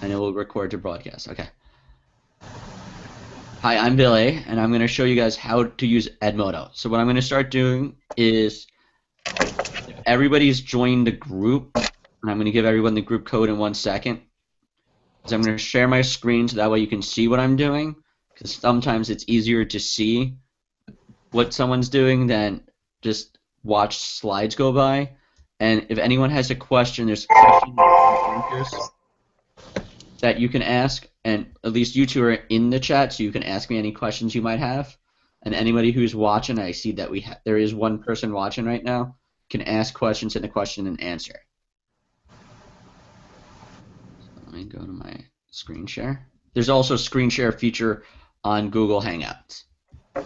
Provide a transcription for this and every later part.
and it will record to broadcast. Okay. Hi, I'm Billy, and I'm going to show you guys how to use Edmodo. So what I'm going to start doing is, if everybody's joined the group, and I'm going to give everyone the group code in 1 second, is I'm going to share my screen so that way you can see what I'm doing, because sometimes it's easier to see what someone's doing than just watch slides go by. And if anyone has a question, there's questions and answers that you can ask, and at least you two are in the chat, so you can ask me any questions you might have. And anybody who's watching, I see that there is one person watching right now, can ask questions in the question and answer. So let me go to my screen share. There's also a screen share feature on Google Hangouts. All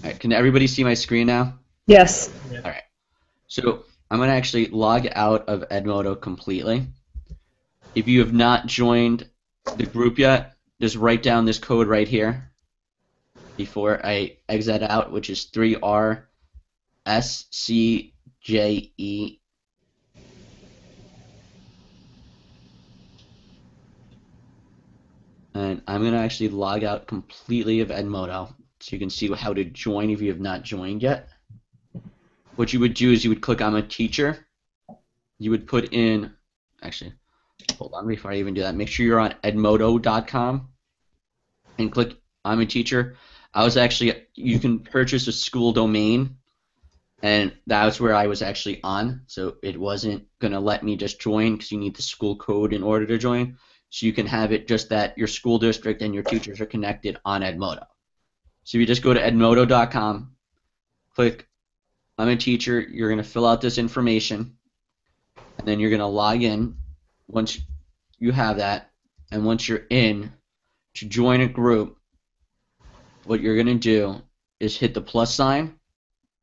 right, can everybody see my screen now? Yes. All right. So I'm going to actually log out of Edmodo completely. If you have not joined the group yet, just write down this code right here before I exit out, which is 3RSCJE. And I'm going to actually log out completely of Edmodo so you can see how to join if you have not joined yet. What you would do is you would click I'm a teacher. You would put in, actually, hold on before I even do that. Make sure you're on edmodo.com and click I'm a teacher. You can purchase a school domain, and that's where I was actually on. So it wasn't going to let me just join because you need the school code in order to join. So you can have it just that your school district and your teachers are connected on Edmodo. So if you just go to edmodo.com, click I'm a teacher, you're going to fill out this information, and then you're going to log in once you have that. And once you're in, to join a group, what you're going to do is hit the plus sign,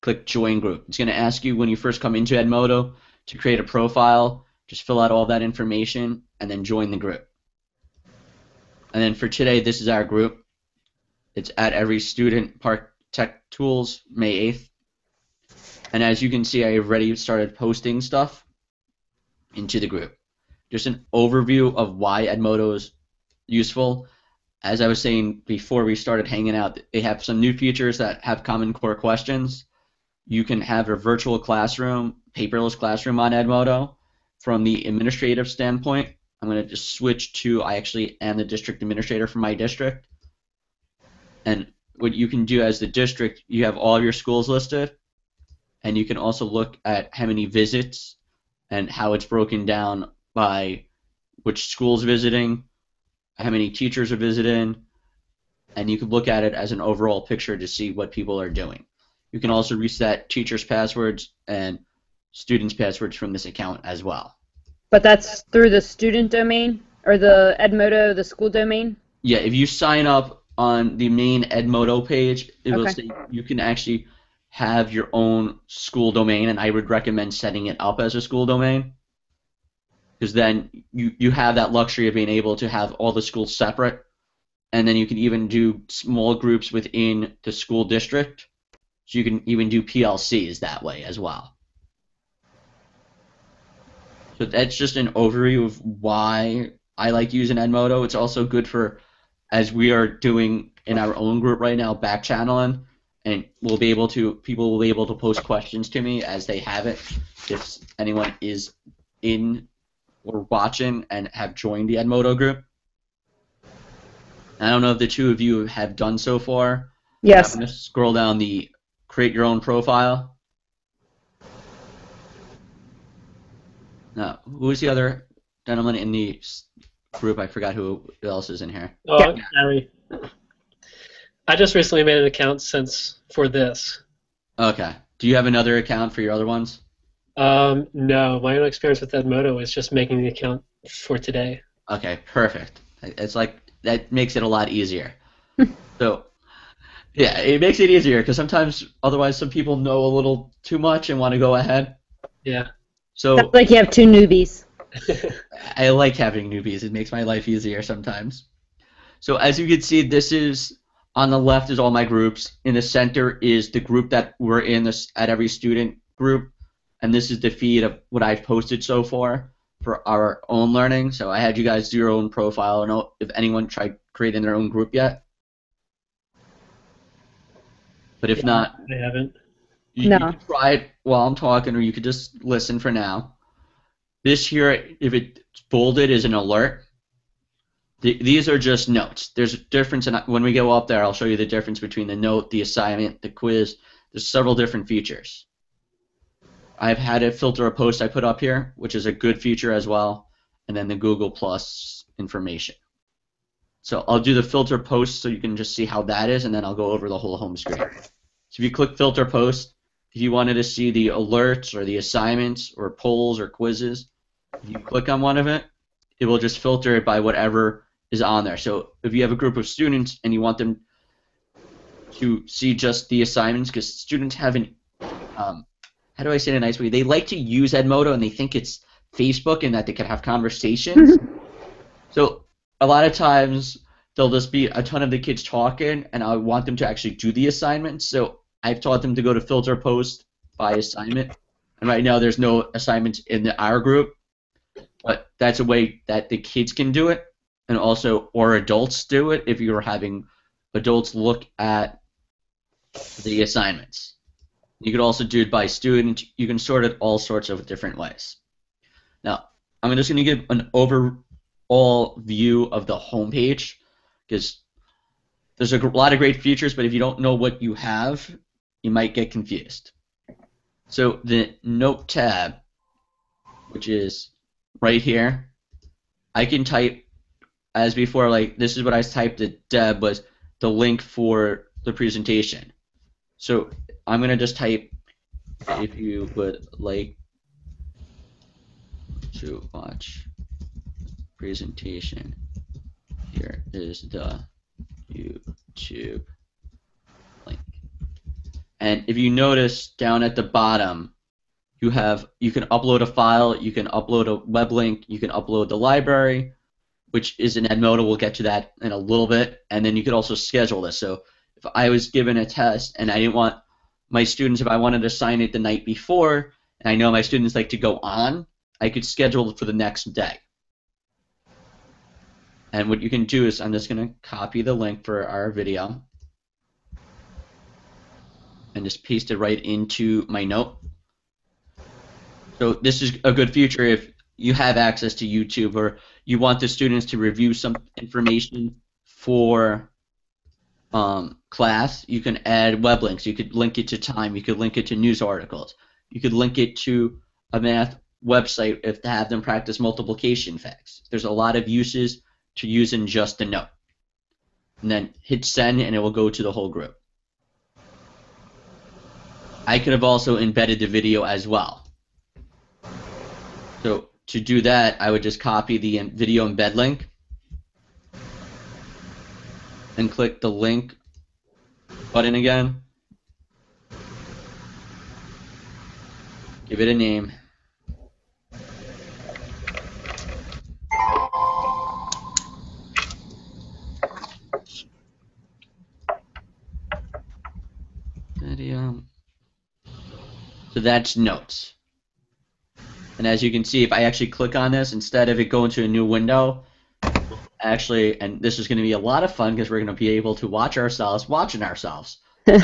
click join group. It's going to ask you when you first come into Edmodo to create a profile, just fill out all that information, and then join the group. And then for today, this is our group. It's at every student, PARCC Tools, May 8th. And as you can see, I already started posting stuff into the group. Just an overview of why Edmodo is useful. As I was saying before we started hanging out, they have some new features that have Common Core questions. You can have a virtual classroom, paperless classroom on Edmodo. From the administrative standpoint, I'm going to just switch to, I actually am the district administrator for my district. And what you can do as the district, you have all of your schools listed, and you can also look at how many visits and how it's broken down by which school's visiting, how many teachers are visiting, and you can look at it as an overall picture to see what people are doing. You can also reset teachers' passwords and students' passwords from this account as well. But that's through the student domain or the Edmodo, the school domain? Yeah, if you sign up on the main Edmodo page, it will say you can actually have your own school domain, and I would recommend setting it up as a school domain, because then you have that luxury of being able to have all the schools separate, and then you can even do small groups within the school district, so you can even do PLCs that way as well. So that's just an overview of why I like using Edmodo. It's also good for, as we are doing in our own group right now, back channeling, and people will be able to post questions to me as they have it, if anyone is in or watching and have joined the Edmodo group. I don't know if the two of you have done so far. Yes. I'm going to scroll down the create your own profile. Now, who is the other gentleman in the group? I forgot who else is in here. Oh, Harry. I just recently made an account for this. Okay. Do you have another account for your other ones? No, my own experience with Edmodo is just making the account for today. Okay, perfect. It's like that makes it a lot easier. So, yeah, it makes it easier because sometimes, otherwise, some people know a little too much and want to go ahead. Yeah. So Sounds like you have two newbies. I like having newbies. It makes my life easier sometimes. So as you can see, this is on the left is all my groups. In the center is the group that we're in this at every student group, and this is the feed of what I've posted so far. for our own learning. So I had you guys do your own profile. I don't know if anyone tried creating their own group yet. But if not, I haven't. you No. can try it while I'm talking, or you could just listen for now. This here, if it's bolded, is an alert. These are just notes. There's a difference, and when we go up there, I'll show you the difference between the note, the assignment, the quiz. There's several different features. I've had it filter a post I put up here, which is a good feature as well, and then the Google Plus information. So I'll do the filter post so you can just see how that is, and then I'll go over the whole home screen. So if you click filter post, if you wanted to see the alerts or the assignments or polls or quizzes, if you click on one of it, it will just filter it by whatever is on there. So if you have a group of students and you want them to see just the assignments, because students have an, how do I say it in a nice way? They like to use Edmodo and they think it's Facebook and that they can have conversations. So a lot of times there'll just be a ton of the kids talking and I want them to actually do the assignments. So I've taught them to go to filter post by assignment. And right now there's no assignments in our group, but that's a way that the kids can do it, and also or adults do it if you're having adults look at the assignments. You could also do it by student. You can sort it all sorts of different ways. Now, I'm just going to give an overall view of the homepage because there's a lot of great features, but if you don't know what you have, you might get confused. So the Note tab, which is right here, I can type as before, like this is what I typed. The Deb was the link for the presentation. So I'm going to just type, if you would like to watch presentation, here is the YouTube link. And if you notice down at the bottom, you can upload a file, you can upload a web link, you can upload the library, which is in Edmodo. We'll get to that in a little bit. And then you could also schedule this. So if I was given a test and I didn't want my students, if I wanted to sign it the night before, and I know my students like to go on, I could schedule it for the next day. And what you can do is I'm just going to copy the link for our video and just paste it right into my note. So this is a good feature if you have access to YouTube or you want the students to review some information for class. You can add web links. You could link it to Time. You could link it to news articles. You could link it to a math website if to have them practice multiplication facts. There's a lot of uses to use in just a note. And then hit send and it will go to the whole group. I could have also embedded the video as well. So to do that, I would just copy the video embed link and click the link button again. Give it a name. Video. So that's notes. And as you can see, if I actually click on this, instead of it going to a new window, actually, and this is going to be a lot of fun because we're going to be able to watch ourselves watching ourselves. So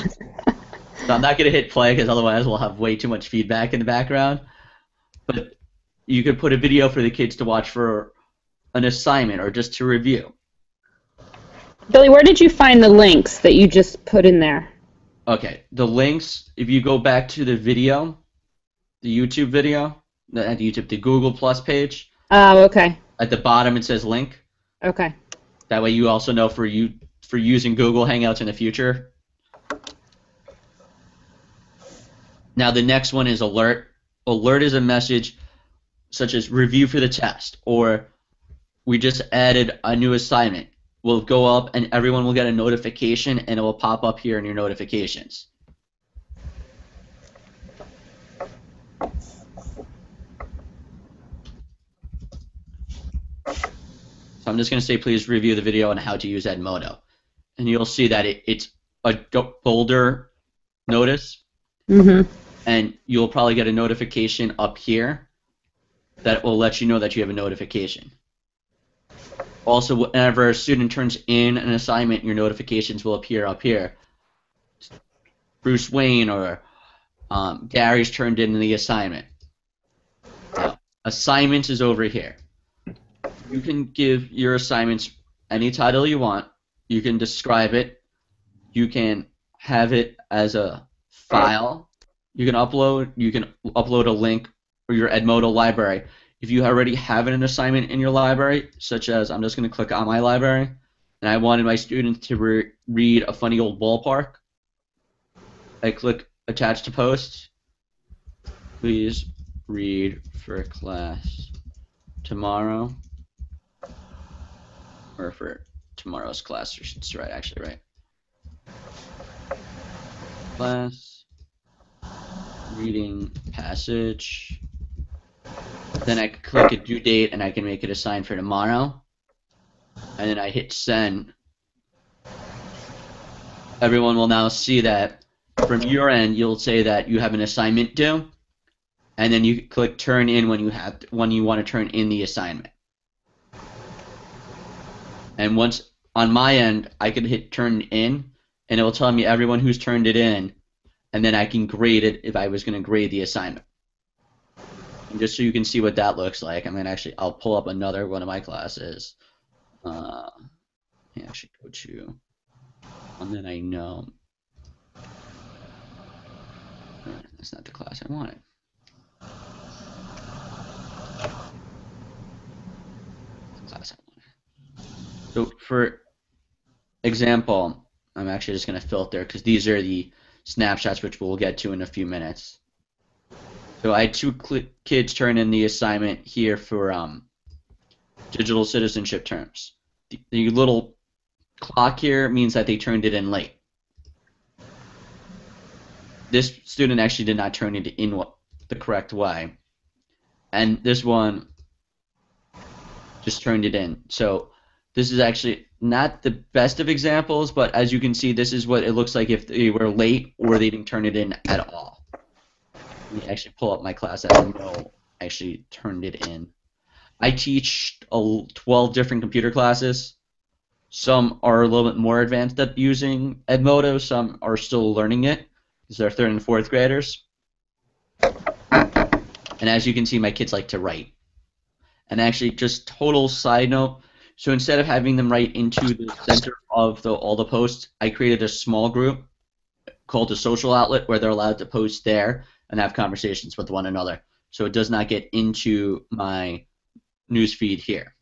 I'm not going to hit play because otherwise we'll have way too much feedback in the background. But you could put a video for the kids to watch for an assignment or just to review. Billy, where did you find the links that you just put in there? Okay, the links, if you go back to the video, the YouTube video, not the YouTube, the Google Plus page. Oh, okay. At the bottom it says link. Okay. That way you also know for using Google Hangouts in the future. Now the next one is alert. Alert is a message such as review for the test, or we just added a new assignment. Will go up and everyone will get a notification and it will pop up here in your notifications. So I'm just going to say please review the video on how to use Edmodo. And you'll see that it's a bolder notice. Mm-hmm. And you'll probably get a notification up here that will let you know that you have a notification. Also, whenever a student turns in an assignment, your notifications will appear up here. Bruce Wayne or Gary's turned in the assignment. Now, assignments is over here. You can give your assignments any title you want. You can describe it. You can have it as a file. You can upload a link for your Edmodo library. If you already have an assignment in your library, such as I'm just going to click on my library, and I wanted my students to read A Funny Old Ballpark, I click Attach to Post. Please read for class tomorrow, or for tomorrow's class, it's right, actually, right. Class, reading passage. Then I click a due date and I can make it assigned for tomorrow. And then I hit send. Everyone will now see that from your end, you'll say that you have an assignment due. And then you click turn in when you want to turn in the assignment. And once on my end, I can hit turn in, and it will tell me everyone who's turned it in, and then I can grade it if I was going to grade the assignment. And just so you can see what that looks like, I'll pull up another one of my classes. Actually go to, and then I know. That's not the class I wanted. So for example, I'm actually just going to filter because these are the snapshots which we'll get to in a few minutes. So I had two kids turn in the assignment here for digital citizenship terms. The little clock here means that they turned it in late. This student actually did not turn it in the correct way. And this one just turned it in. So this is actually not the best of examples, but as you can see, this is what it looks like if they were late or they didn't turn it in at all. Let me actually pull up my class that I know actually turned it in. I teach 12 different computer classes. Some are a little bit more advanced at using Edmodo. Some are still learning it. These are 3rd and 4th graders. And as you can see, my kids like to write. And actually, just total side note, so instead of having them write into the center of all the posts, I created a small group called a social outlet where they're allowed to post there and have conversations with one another. So it does not get into my newsfeed here.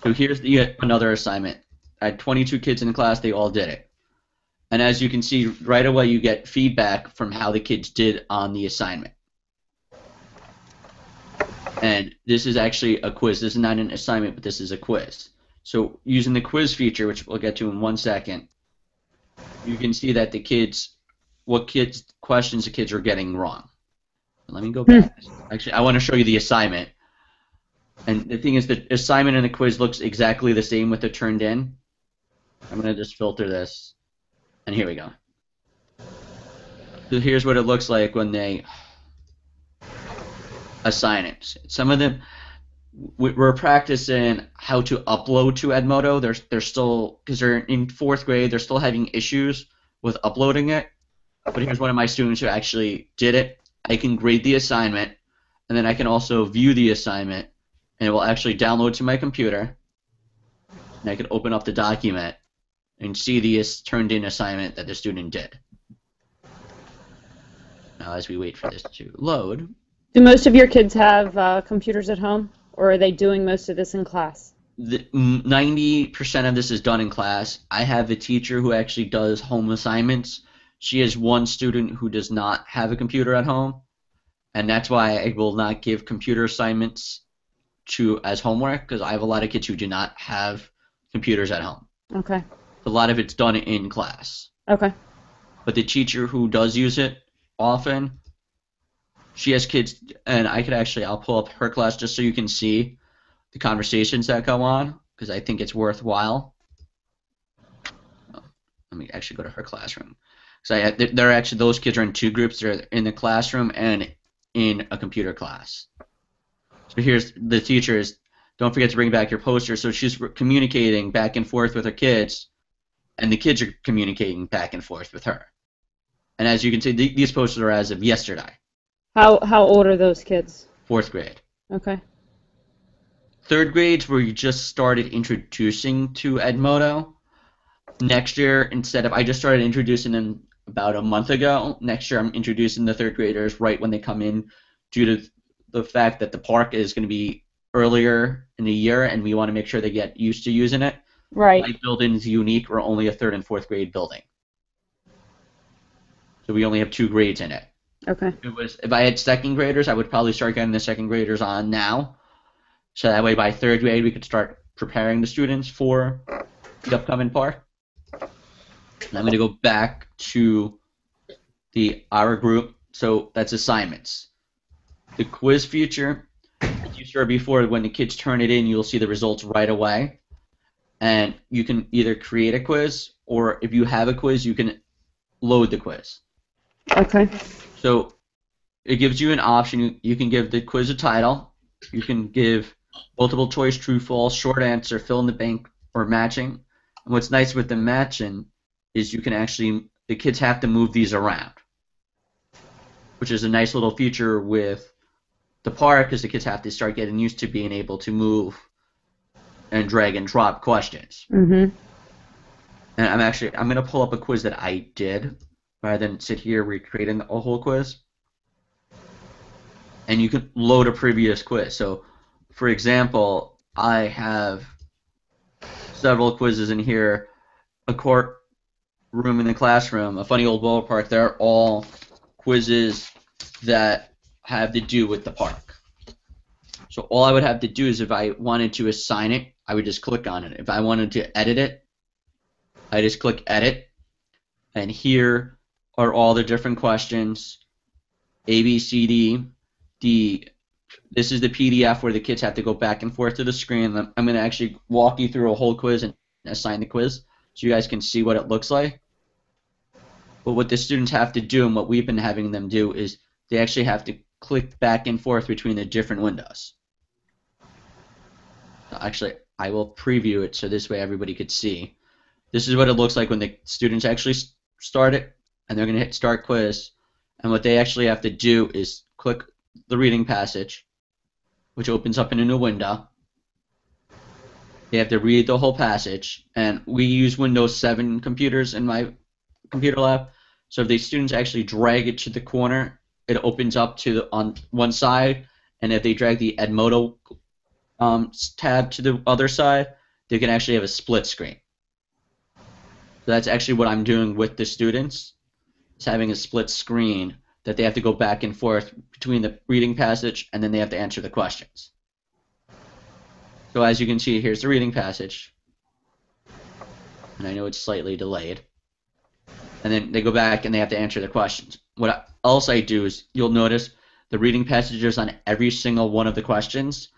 So here's another assignment. I had 22 kids in the class. They all did it. And as you can see, right away you get feedback from how the kids did on the assignment. And this is actually a quiz. This is not an assignment, but this is a quiz. So using the quiz feature, which we'll get to in 1 second, you can see that what questions the kids are getting wrong. Let me go back. Actually, I want to show you the assignment. And the thing is, the assignment and the quiz looks exactly the same with the turned in. I'm going to just filter this. And here we go. So here's what it looks like when they assign it. Some of them, we're practicing how to upload to Edmodo. They're still, because they're in 4th grade, they're still having issues with uploading it. But here's one of my students who actually did it. I can grade the assignment, and then I can also view the assignment, and it will actually download to my computer. And I can open up the document and see the turned in assignment that the student did. Now, as we wait for this to load. Do most of your kids have computers at home, or are they doing most of this in class? 90% of this is done in class. I have a teacher who actually does home assignments. She has one student who does not have a computer at home, and that's why I will not give computer assignments as homework, because I have a lot of kids who do not have computers at home. Okay. A lot of it's done in class. Okay. But the teacher who does use it often, she has kids, and I'll pull up her class just so you can see the conversations that go on, because I think it's worthwhile. Let me actually go to her classroom. So they're actually, those kids are in 2 groups. They're in the classroom and in a computer class. So here's the teachers. Don't forget to bring back your poster. So she's communicating back and forth with her kids, and the kids are communicating back and forth with her. And as you can see, these posters are as of yesterday, How old are those kids? 4th grade. Okay. 3rd grades where you just started introducing to Edmodo. Next year, instead of, I just started introducing them about a month ago. Next year, I'm introducing the 3rd graders right when they come in, due to the fact that the park is going to be earlier in the year, and we want to make sure they get used to using it. Right. My building is unique. We're only a 3rd and 4th grade building, so we only have 2 grades in it. Okay. If I had 2nd graders, I would probably start getting the 2nd graders on now, so that way by 3rd grade we could start preparing the students for the upcoming park. And I'm going to go back to our group. So that's assignments. The quiz feature, as you saw before, when the kids turn it in, you'll see the results right away. And you can either create a quiz, or if you have a quiz, you can load the quiz. Okay. So it gives you an option. You can give the quiz a title. You can give multiple choice, true, false, short answer, fill in the blank, or matching. And what's nice with the matching is you can actually, the kids have to move these around, which is a nice little feature with the park, because the kids have to start getting used to being able to move and drag and drop questions. Mm-hmm. And I'm going to pull up a quiz that I did rather than sit here recreating a whole quiz. And you can load a previous quiz. So, for example, I have several quizzes in here. A court room in the classroom, a funny old ballpark. They're all quizzes that have to do with the park. So all I would have to do is, if I wanted to assign it, I would just click on it. If I wanted to edit it, I just click edit. And here are all the different questions. A, B, C, D, D. This is the PDF where the kids have to go back and forth to the screen. I'm going to actually walk you through a whole quiz and assign the quiz so you guys can see what it looks like. But what the students have to do, and what we've been having them do, is they actually have to click back and forth between the different windows. Actually, I will preview it so this way everybody could see. This is what it looks like when the students actually start it, and they're going to hit start quiz. And what they actually have to do is click the reading passage, which opens up in a new window. They have to read the whole passage, and we use Windows 7 computers in my computer lab. So if the students actually drag it to the corner, it opens up on one side, and if they drag the Edmodo tab to the other side, they can actually have a split screen. So that's actually what I'm doing with the students. It's having a split screen that they have to go back and forth between the reading passage, and then they have to answer the questions. So as you can see, here's the reading passage. And I know it's slightly delayed. And then they go back and they have to answer the questions. What else I do is, you'll notice the reading passages on every single one of the questions.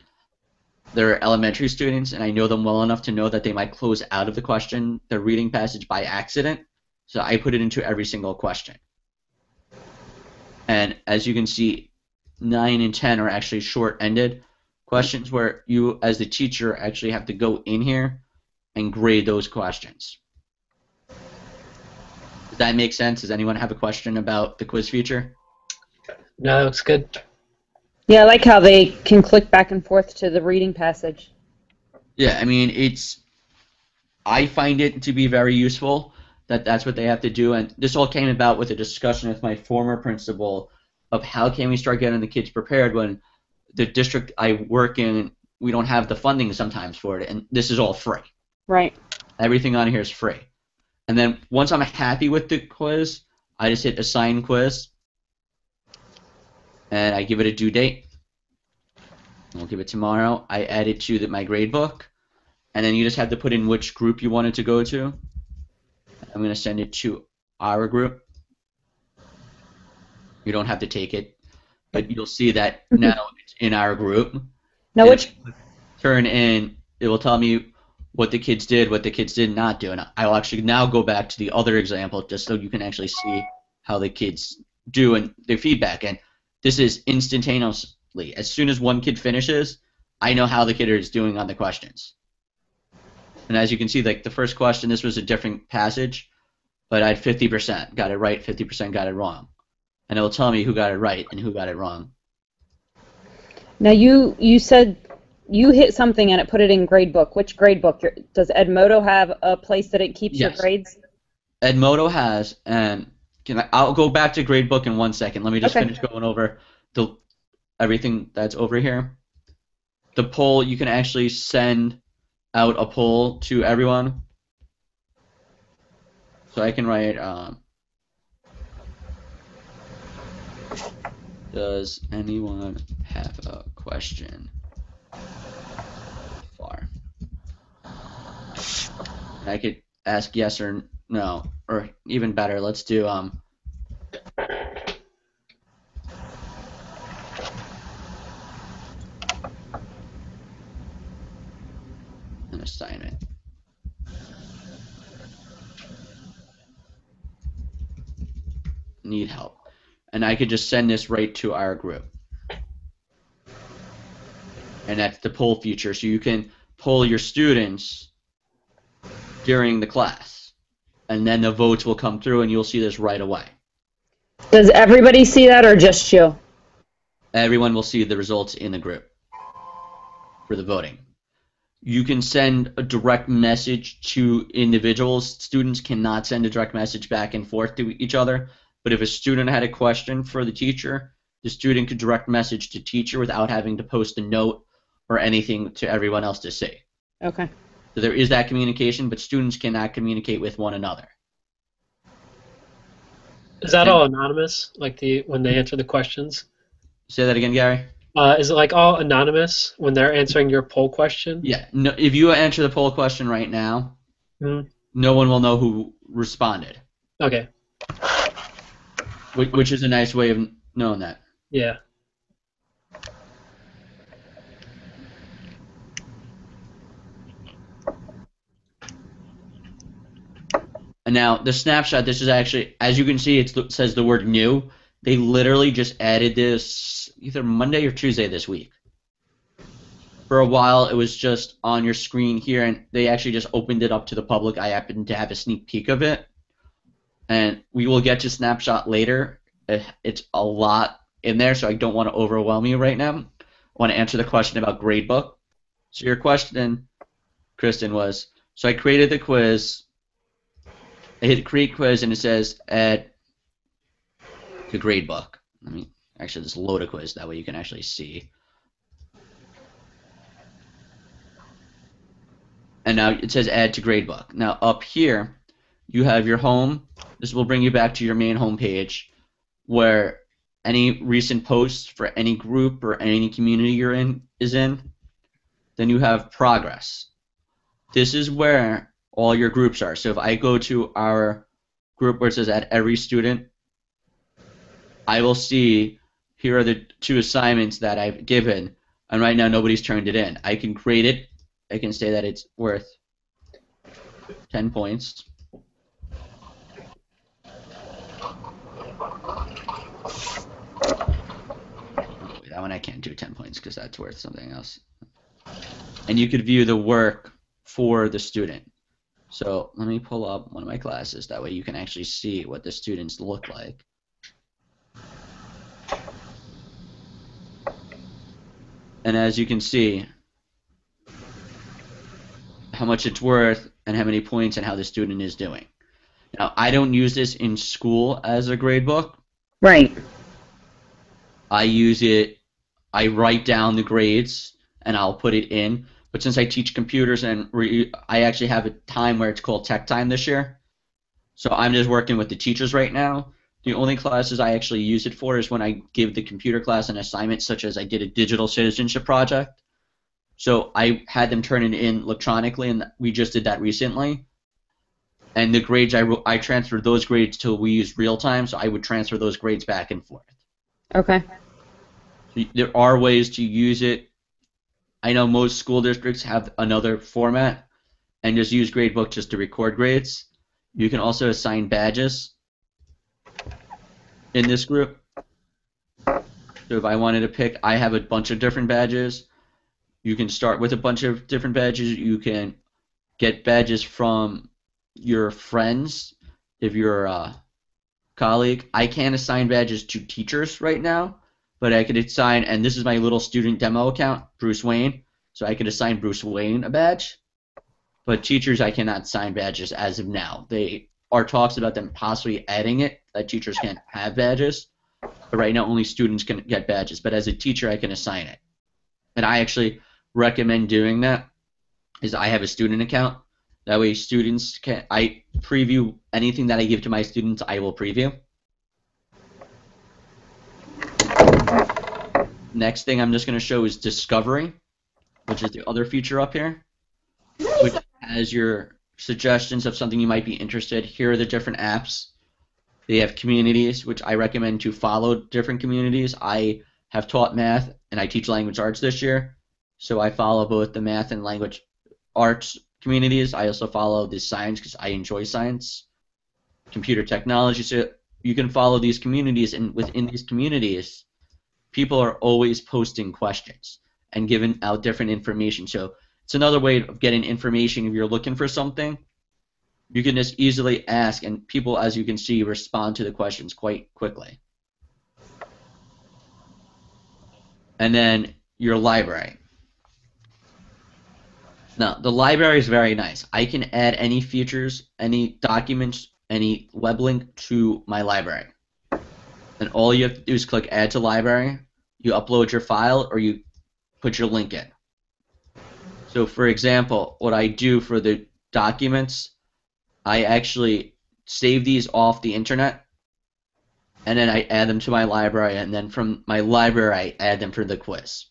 They're elementary students, and I know them well enough to know that they might close out of the question, the reading passage, by accident. So I put it into every single question. And as you can see, 9 and 10 are actually short-ended questions where you, as the teacher, actually have to go in here and grade those questions. Does that make sense? Does anyone have a question about the quiz feature? No, it's good. Yeah, I like how they can click back and forth to the reading passage. Yeah, I mean, I find it to be very useful that that's what they have to do. And this all came about with a discussion with my former principal of how can we start getting the kids prepared when the district I work in, we don't have the funding sometimes for it, and this is all free. Right. Everything on here is free. And then once I'm happy with the quiz, I just hit assign quiz, and I give it a due date. I'll give it tomorrow. I add it to my grade book, and then you just have to put in which group you want it to go to. I'm going to send it to our group. You don't have to take it, but you'll see that now it's in our group. Now, which turn in, it will tell me what the kids did, what the kids did not do, and I'll actually now go back to the other example just so you can actually see how the kids do and their feedback. And this is instantaneous immediately. As soon as one kid finishes, I know how the kid is doing on the questions. And as you can see, like the first question, this was a different passage, but I had 50% got it right, 50% got it wrong. And it will tell me who got it right and who got it wrong. Now you said you hit something and it put it in gradebook. Which gradebook? Does Edmodo have a place that it keeps your Yes. grades? Edmodo has, and I'll go back to gradebook in 1 second. Let me just Okay. finish going over everything that's over here. The poll, you can actually send out a poll to everyone. So I can write, does anyone have a question? Far. And I could ask yes or no, or even better, let's do an assignment. Need help. And I could just send this right to our group. And that's the poll feature, so you can poll your students during the class. And then the votes will come through and you'll see this right away. Does everybody see that or just you? Everyone will see the results in the group for the voting. You can send a direct message to individuals. Students cannot send a direct message back and forth to each other. But if a student had a question for the teacher, the student could direct message to teacher without having to post a note or anything to everyone else to see. Okay. So there is that communication, but students cannot communicate with one another. Is that all anonymous, like when they answer the questions? Say that again, Gary? Is it like all anonymous when they're answering your poll question? Yeah. No, if you answer the poll question right now, no one will know who responded. Okay. Which is a nice way of knowing that. Yeah. And now the snapshot, this is actually, as you can see, it says the word new. They literally just added this either Monday or Tuesday this week. For a while, it was just on your screen here, and they actually just opened it up to the public. I happened to have a sneak peek of it. And we will get to snapshot later. It's a lot in there, so I don't want to overwhelm you right now. I want to answer the question about gradebook. So your question, Kristen, was, so I created the quiz. I hit create quiz, and it says add to gradebook. Let me actually just load a quiz. That way you can actually see. And now it says add to gradebook. Now up here, you have your home. This will bring you back to your main home page, where any recent posts for any group or any community you're in is in. Then you have progress. This is where all your groups are. So if I go to our group where it says add every student, I will see here are the 2 assignments that I've given, and right now nobody's turned it in. I can create it. I can say that it's worth 10 points. That one I can't do 10 points because that's worth something else. And you could view the work for the student. So let me pull up one of my classes. That way you can actually see what the students look like. And as you can see, how much it's worth and how many points and how the student is doing. Now, I don't use this in school as a grade book. Right. I use it, I write down the grades and I'll put it in. But since I teach computers and I actually have a time where it's called tech time this year. So I'm just working with the teachers right now. The only classes I actually use it for is when I give the computer class an assignment, such as I did a digital citizenship project. So I had them turn it in electronically, and we just did that recently. And the grades, I transferred those grades till we use real time, so I would transfer those grades back and forth. Okay. So there are ways to use it. I know most school districts have another format and just use gradebook just to record grades. You can also assign badges in this group. So if I wanted to pick, I have a bunch of different badges. You can start with a bunch of different badges. You can get badges from your friends if you're a colleague. I can't assign badges to teachers right now, but I could assign, and this is my little student demo account, Bruce Wayne, so I could assign Bruce Wayne a badge. But teachers, I cannot assign badges as of now. They are talks about them possibly adding it, that teachers can't have badges, but right now only students can get badges. But as a teacher, I can assign it. And I actually recommend doing that, is I have a student account. That way students can, I preview anything that I give to my students, I will preview. Next thing I'm just going to show is Discovery, which is the other feature up here, which has your suggestions of something you might be interested. Here are the different apps. They have communities, which I recommend to follow different communities. I have taught math, and I teach language arts this year, so I follow both the math and language arts communities. I also follow the science because I enjoy science, computer technology. So you can follow these communities, and within these communities, people are always posting questions and giving out different information. So it's another way of getting information. If you're looking for something, you can just easily ask, and people, as you can see, respond to the questions quite quickly. And then your library. Now, the library is very nice. I can add any features, any documents, any web link to my library. And all you have to do is click Add to Library. You upload your file, or you put your link in. So, for example, what I do for the documents, I actually save these off the internet, and then I add them to my library, and then from my library, I add them for the quiz.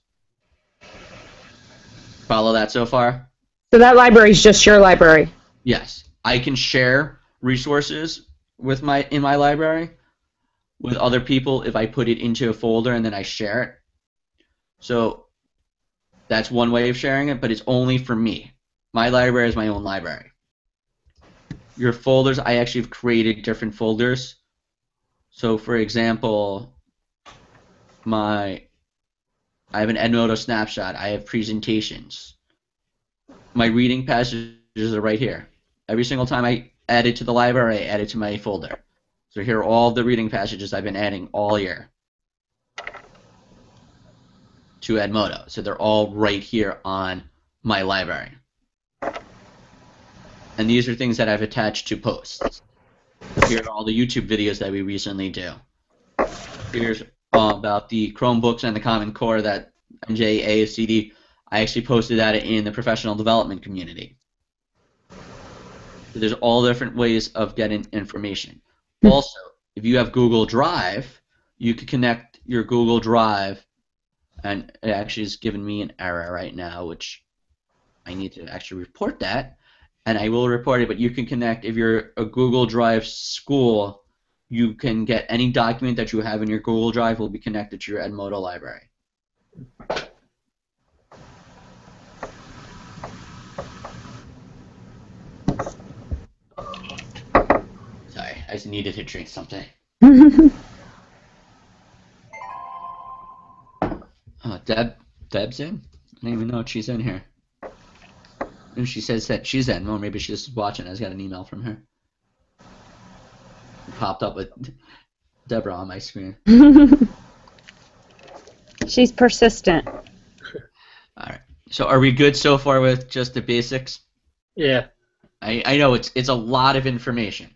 Follow that so far? So that library is just your library? Yes. I can share resources with in my library with other people if I put it into a folder and then I share it. So that's one way of sharing it, but it's only for me. My library is my own library. Your folders, I actually have created different folders. So for example, I have an Edmodo snapshot. I have presentations. My reading passages are right here. Every single time I add it to the library, I add it to my folder. So here are all the reading passages I've been adding all year to Edmodo. So they're all right here on my library. And these are things that I've attached to posts. Here are all the YouTube videos that we recently do. Here's about the Chromebooks and the Common Core that NJASCD. I actually posted that in the professional development community. So there's all different ways of getting information. Also, if you have Google Drive, you can connect your Google Drive, and it actually is giving me an error right now, which I need to actually report that, and I will report it, but you can connect, if you're a Google Drive school, you can get any document that you have in your Google Drive will be connected to your Edmodo library. Sorry, I just needed to drink something. Oh, Deb's in? I don't even know if she's in here. And she says that she's in. Well, maybe she's just watching. I just got an email from her. It popped up with Deborah on my screen. She's persistent. All right. So are we good so far with just the basics? Yeah. I know it's a lot of information.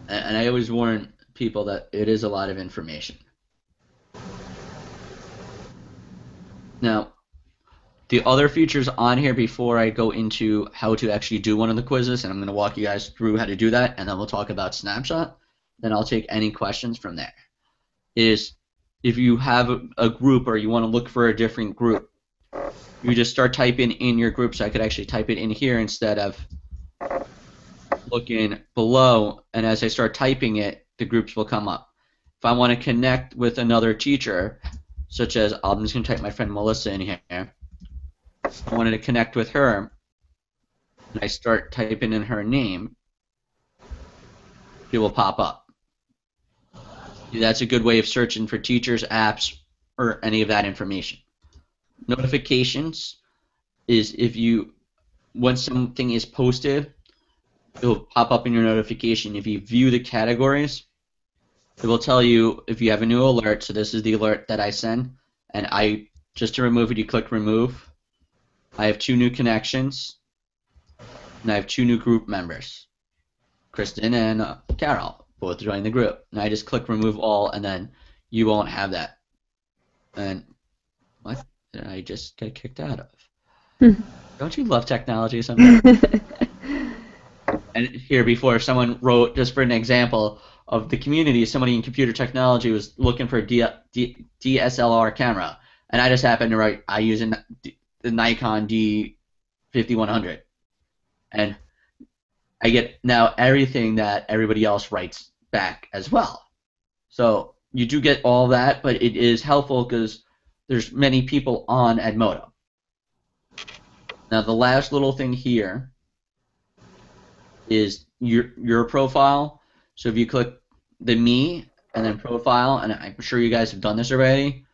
And I always warn people that it is a lot of information. Now, the other features on here before I go into how to actually do one of the quizzes, and I'm going to walk you guys through how to do that, and then we'll talk about Snapshot, then I'll take any questions from there, is if you have a group or you want to look for a different group, you just start typing in your group. So I could actually type it in here instead of looking below, and as I start typing it, the groups will come up. If I want to connect with another teacher, such as, I'm just going to type my friend Melissa in here. I wanted to connect with her, and I start typing in her name, it will pop up. That's a good way of searching for teachers, apps, or any of that information. Notifications is once something is posted, it'll pop up in your notification. If you view the categories, it will tell you if you have a new alert. So this is the alert that I send, and just to remove it, you click remove. I have 2 new connections, and I have 2 new group members, Kristen and Carol, both joined the group. And I just click remove all, and then you won't have that. And what did I just get kicked out of? Don't you love technology sometimes? And here before, if someone wrote, just for an example of the community, somebody in computer technology was looking for a DSLR camera, and I just happened to write, I use the Nikon D5100, and I get now everything that everybody else writes back as well. So you do get all that, but it is helpful because there's many people on Edmodo. Now the last little thing here is your profile. So if you click the me and then profile, and I'm sure you guys have done this already,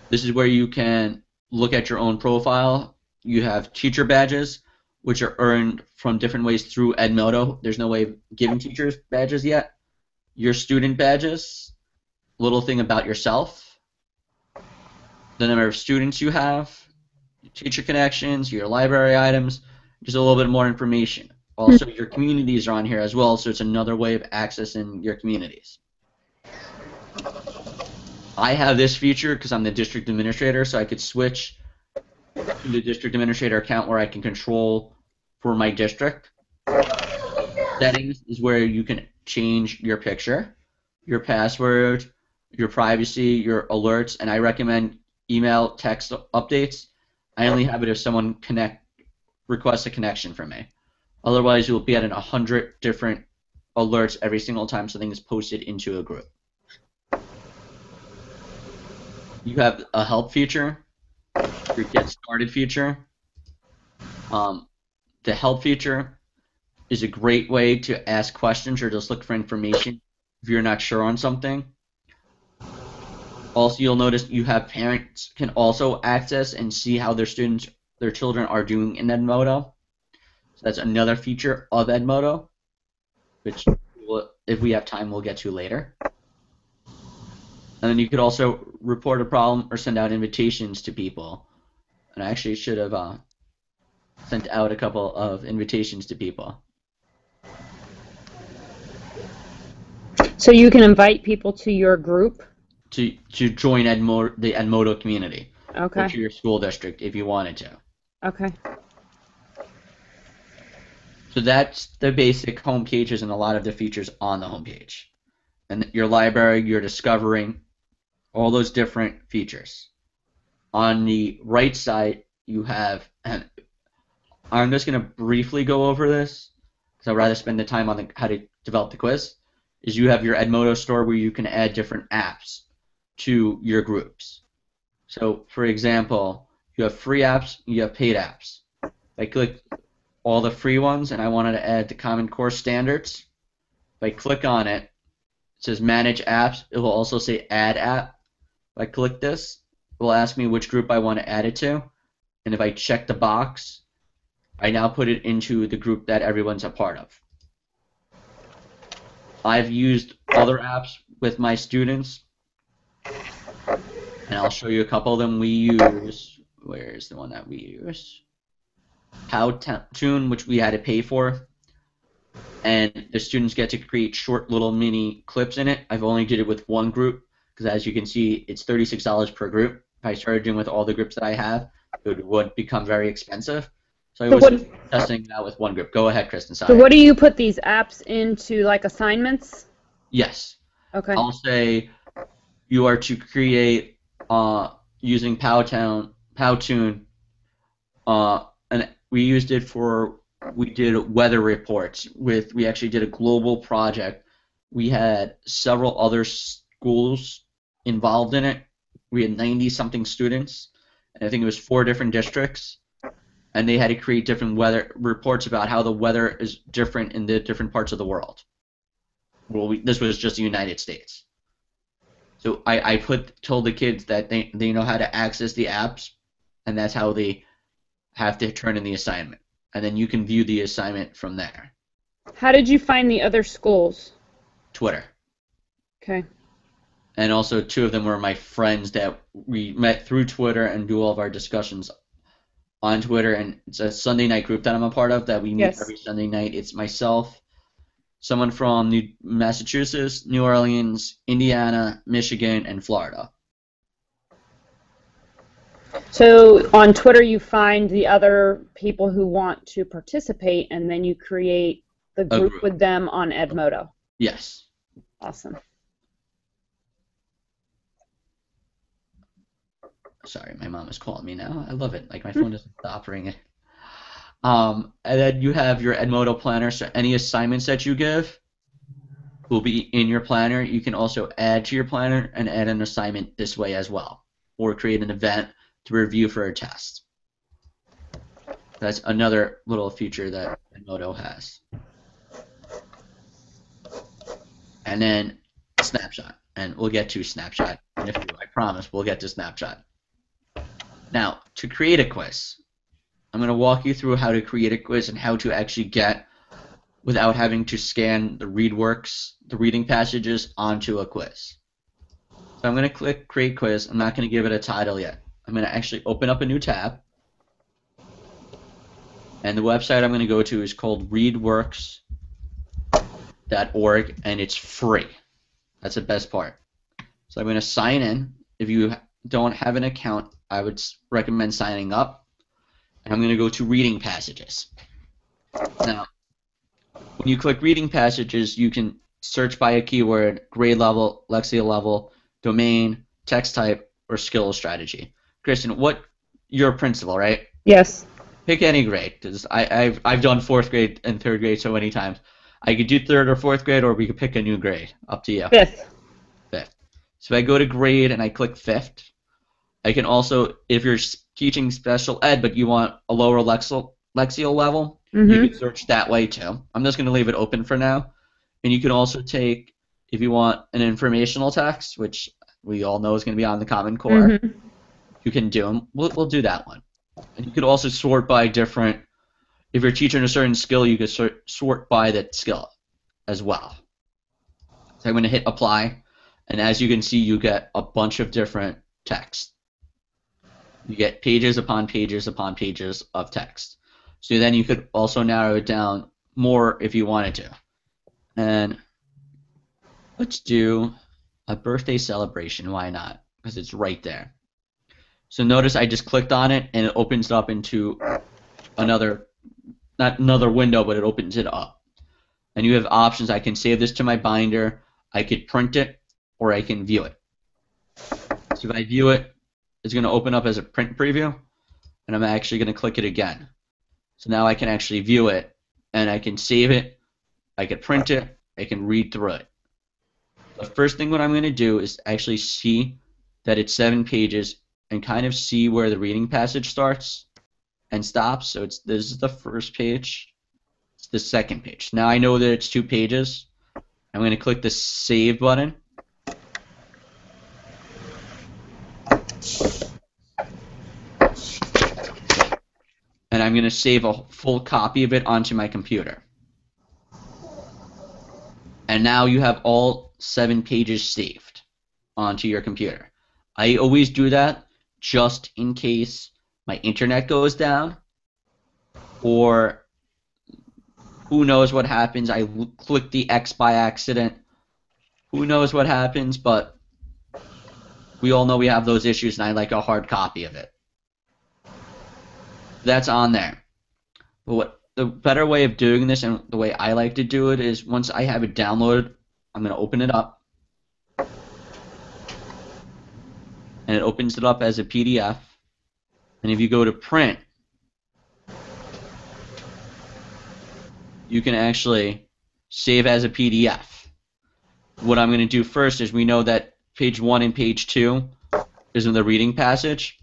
this is where you can look at your own profile. You have teacher badges, which are earned from different ways through Edmodo. There's no way of giving teachers badges yet. Your student badges, little thing about yourself, the number of students you have, teacher connections, your library items, just a little bit more information. Also, your communities are on here as well, so it's another way of accessing your communities. I have this feature because I'm the district administrator, so I could switch to the district administrator account where I can control for my district. Settings is where you can change your picture, your password, your privacy, your alerts, and I recommend email, text updates. I only have it if someone requests a connection from me. Otherwise, you'll be getting 100 different alerts every single time something is posted into a group. You have a help feature, your get started feature. The help feature is a great way to ask questions or just look for information if you're not sure on something. Also, you'll notice you have parents can also access and see how their children are doing in Edmodo. So that's another feature of Edmodo, which if we have time, we'll get to later. And then you could also report a problem or send out invitations to people. And I actually should have sent out a couple of invitations to people. So you can invite people to your group? To join the Edmodo community. Okay. Or to your school district if you wanted to. Okay. So that's the basic home pages and a lot of the features on the home page. And your library, you're discovering all those different features. On the right side, you have, and I'm just going to briefly go over this because I'd rather spend the time on how to develop the quiz, is you have your Edmodo store where you can add different apps to your groups. So, for example, you have free apps, you have paid apps. If I click all the free ones and I wanted to add the Common Core standards, if I click on it, it says Manage Apps. It will also say Add App. If I click this, it will ask me which group I want to add it to. And if I check the box, I now put it into the group that everyone's a part of. I've used other apps with my students, and I'll show you a couple of them we use. Where's the one that we use? Powtoon, which we had to pay for, and the students get to create short little mini clips in it. I've only did it with one group because, as you can see, it's $36 per group. If I started doing with all the groups that I have, it would become very expensive. So I was testing it out with one group. Go ahead, Kristen. Sorry. So what do you put these apps into, like assignments? Yes. Okay. I'll say you are to create using Powtoon, and we used it we did weather reports we actually did a global project. We had several other schools involved in it. We had 90-something students, and I think it was 4 different districts, and they had to create different weather reports about how the weather is different in the different parts of the world. Well, this was just the United States. So I told the kids that they know how to access the apps, and that's how they have to turn in the assignment. And then you can view the assignment from there. How did you find the other schools? Twitter. Okay. And also 2 of them were my friends that we met through Twitter and do all of our discussions on Twitter. And it's a Sunday night group that I'm a part of that we meet Yes. every Sunday night. It's myself, someone from Massachusetts, New Orleans, Indiana, Michigan, and Florida. So on Twitter, you find the other people who want to participate, and then you create the group with them on Edmodo. Yes. Awesome. Sorry, my mom is calling me now. I love it. Like, my phone doesn't stop ringing. And then you have your Edmodo planner, so any assignments that you give will be in your planner. You can also add to your planner and add an assignment this way as well, or create an event to review for a test. That's another little feature that Edmodo has. And then Snapshot, and we'll get to Snapshot in a few. I promise we'll get to Snapshot. Now, to create a quiz, I'm going to walk you through how to create a quiz and how to actually get, without having to scan the reading passages onto a quiz. So I'm going to click Create Quiz. I'm not going to give it a title yet. I'm going to actually open up a new tab. And the website I'm going to go to is called readworks.org, and it's free. That's the best part. So I'm going to sign in. If you don't have an account, I would recommend signing up. And I'm going to go to Reading Passages. Now, when you click Reading Passages, you can search by a keyword, grade level, lexia level, domain, text type, or skill strategy. Kristen, you're a principal, right? Yes. Pick any grade, because I've done 4th grade and 3rd grade so many times. I could do 3rd or 4th grade, or we could pick a new grade. Up to you. 5th. 5th. So if I go to grade and I click 5th, I can also, if you're teaching special ed but you want a lower lexile level, you can search that way too. I'm just going to leave it open for now. And you can also take, if you want an informational text, which we all know is going to be on the Common Core, you can do them. We'll do that one. And you could also sort by different, if you're teaching a certain skill, you could sort by that skill as well. So I'm going to hit apply, and as you can see, you get a bunch of different text. You get pages upon pages upon pages of text. So then you could also narrow it down more if you wanted to. And let's do a birthday celebration. Why not? Because it's right there. So notice I just clicked on it and it opens it up into another, not another window, but it opens it up. And you have options. I can save this to my binder, I could print it, or I can view it. So if I view it, it's going to open up as a print preview, and I'm actually going to click it again. So now I can actually view it, and I can save it, I can print it, I can read through it. The first thing what I'm going to do is actually see that it's 7 pages and kind of see where the reading passage starts and stops. So this is the first page, it's the second page. Now I know that it's 2 pages. I'm going to click the Save button. And I'm going to save a full copy of it onto my computer. And now you have all 7 pages saved onto your computer. I always do that just in case my internet goes down, or who knows what happens. I click the X by accident. Who knows what happens, but we all know we have those issues, and I like a hard copy of it. That's on there. But the better way of doing this, and the way I like to do it, is once I have it downloaded, I'm going to open it up. And it opens it up as a PDF. And if you go to print, you can actually save as a PDF. What I'm going to do first is, we know that page 1 and page 2 is in the reading passage.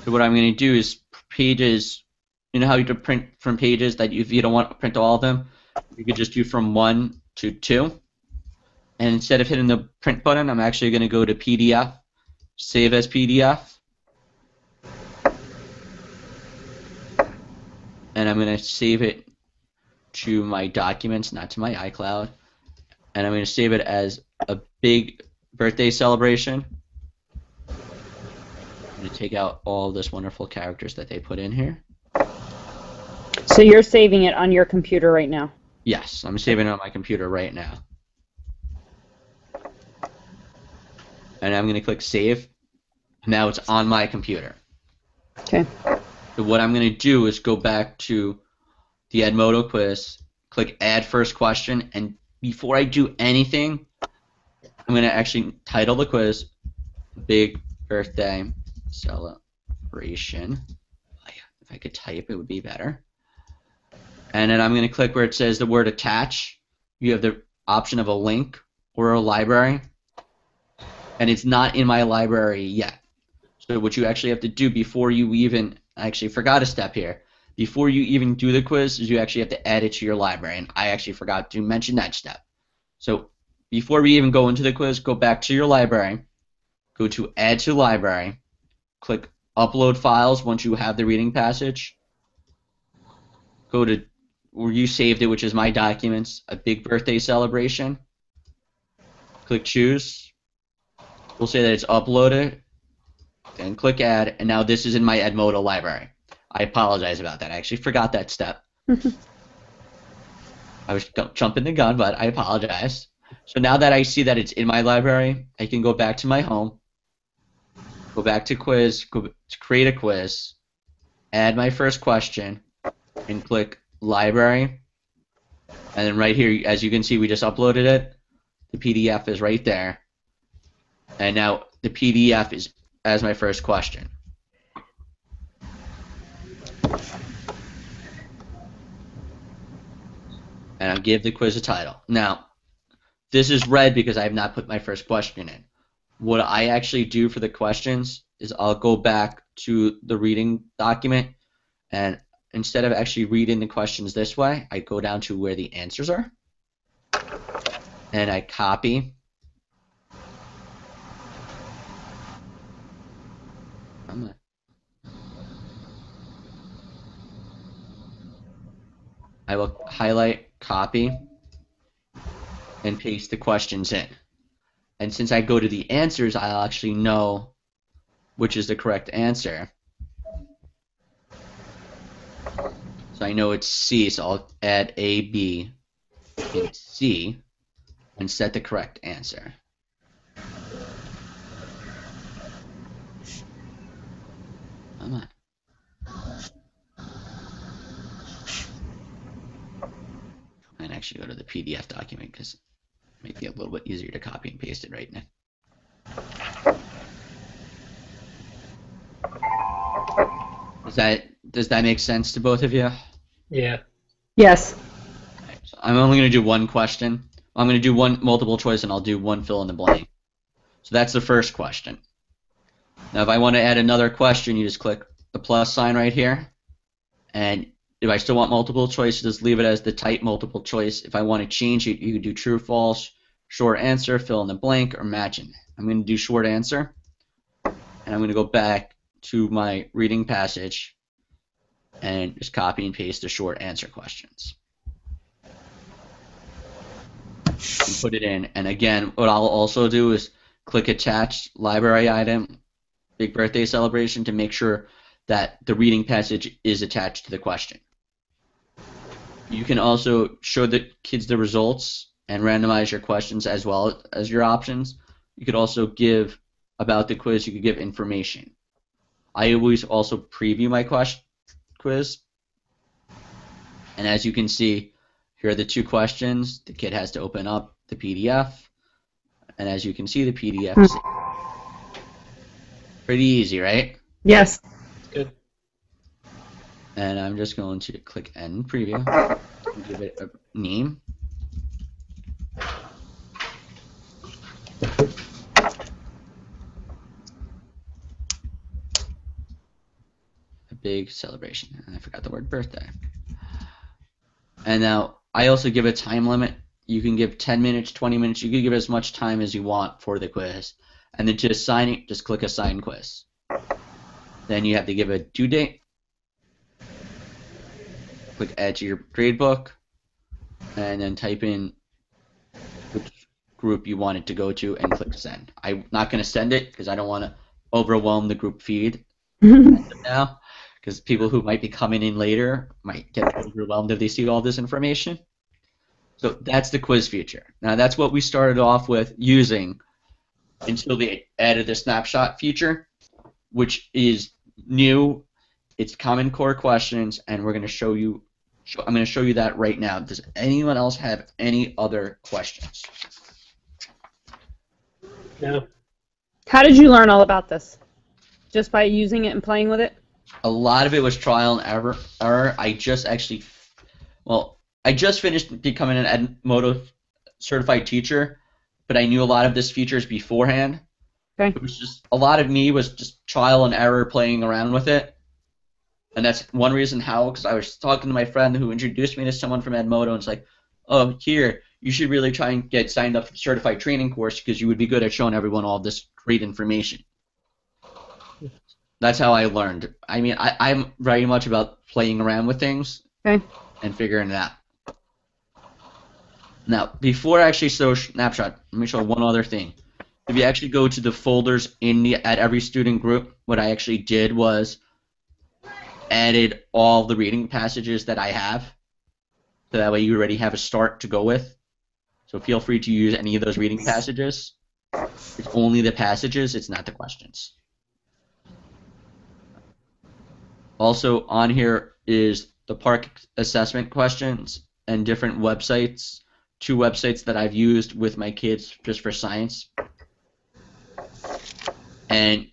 So what I'm going to do is pages, you know how you can print from pages that if you don't want to print all of them, you could just do from 1 to 2. And instead of hitting the print button, I'm actually going to go to PDF, save as PDF. And I'm going to save it to my documents, not to my iCloud. And I'm going to save it as a big birthday celebration. I'm going to take out all this wonderful characters that they put in here. So you're saving it on your computer right now? Yes, I'm saving it on my computer right now. And I'm going to click Save. Now it's on my computer. Okay. So what I'm going to do is go back to the Edmodo quiz, click Add First Question, and before I do anything, I'm going to actually title the quiz Big Birthday Celebration. If I could type, it would be better. And then I'm going to click where it says the word attach. You have the option of a link or a library. And it's not in my library yet. So what you actually have to do before you even, I actually forgot a step here. Before you even do the quiz, is you actually have to add it to your library. And I actually forgot to mention that step. So before we even go into the quiz, go back to your library. Go to Add to Library. Click Upload Files once you have the reading passage. Go to where you saved it, which is My Documents, a big birthday celebration. Click Choose. We'll say that it's uploaded. Then click Add, and now this is in my Edmodo library. I apologize about that. I actually forgot that step. I was jumping the gun, but I apologize. So now that I see that it's in my library, I can go back to my home, go back to quiz, go to create a quiz, add my first question, and click Library. And then right here, as you can see, we just uploaded it. The PDF is right there. And now the PDF is as my first question. And I'll give the quiz a title. Now, this is red because I have not put my first question in. What I actually do for the questions is I'll go back to the reading document, and instead of actually reading the questions this way, I go down to where the answers are, and I copy. I will highlight, copy, and paste the questions in. And since I go to the answers, I'll actually know which is the correct answer. So I know it's C, so I'll add A, B, and C, and set the correct answer. Come on. And actually go to the PDF document because it might be a little bit easier to copy and paste it right now. Does that make sense to both of you? Yeah. Yes. Okay, so I'm only going to do one question. I'm going to do one multiple choice, and I'll do one fill in the blank. So that's the first question. Now, if I want to add another question, you just click the plus sign right here. And if I still want multiple choice, just leave it as the type multiple choice. If I want to change it, you can do true, false, short answer, fill in the blank, or matching. I'm going to do short answer. And I'm going to go back to my reading passage and just copy and paste the short answer questions. And put it in. And again, what I'll also do is click Attach Library Item, Big Birthday Celebration, to make sure that the reading passage is attached to the question. You can also show the kids the results and randomize your questions as well as your options. You could also give about the quiz, you could give information. I always also preview my quiz. And as you can see, here are the two questions. The kid has to open up the PDF. And as you can see, the PDF is pretty easy, right? Yes. Good. And I'm just going to click End Preview and give it a name. A big celebration. And I forgot the word birthday. And now I also give a time limit. you can give 10 minutes, 20 minutes. You can give as much time as you want for the quiz. And then to assign it, just click Assign Quiz. Then you have to give a due date. Click Add to your gradebook. And then type in which group you want it to go to and click Send. I'm not going to send it because I don't want to overwhelm the group feed now, because people who might be coming in later might get overwhelmed if they see all this information. So that's the quiz feature. Now that's what we started off with using until they added the snapshot feature, which is new. It's Common Core questions, and we're going to show you. I'm going to show you that right now. Does anyone else have any other questions? No. How did you learn all about this? Just by using it and playing with it? A lot of it was trial and error. I just finished becoming an Edmodo certified teacher, but I knew a lot of this features beforehand. Okay. It was just a lot of me was just trial and error playing around with it. And that's one reason how, because I was talking to my friend who introduced me to someone from Edmodo, and it's like, oh, here, you should really try and get signed up for the certified training course because you would be good at showing everyone all this great information. That's how I learned. I mean, I'm very much about playing around with things and figuring it out. Now, before I actually show Snapshot, let me show one other thing. If you actually go to the folders at every student group, what I actually did was added all the reading passages that I have, so that way you already have a start to go with. So feel free to use any of those reading passages. It's only the passages, it's not the questions. Also on here is the PARCC assessment questions and different websites, 2 websites that I've used with my kids just for science, and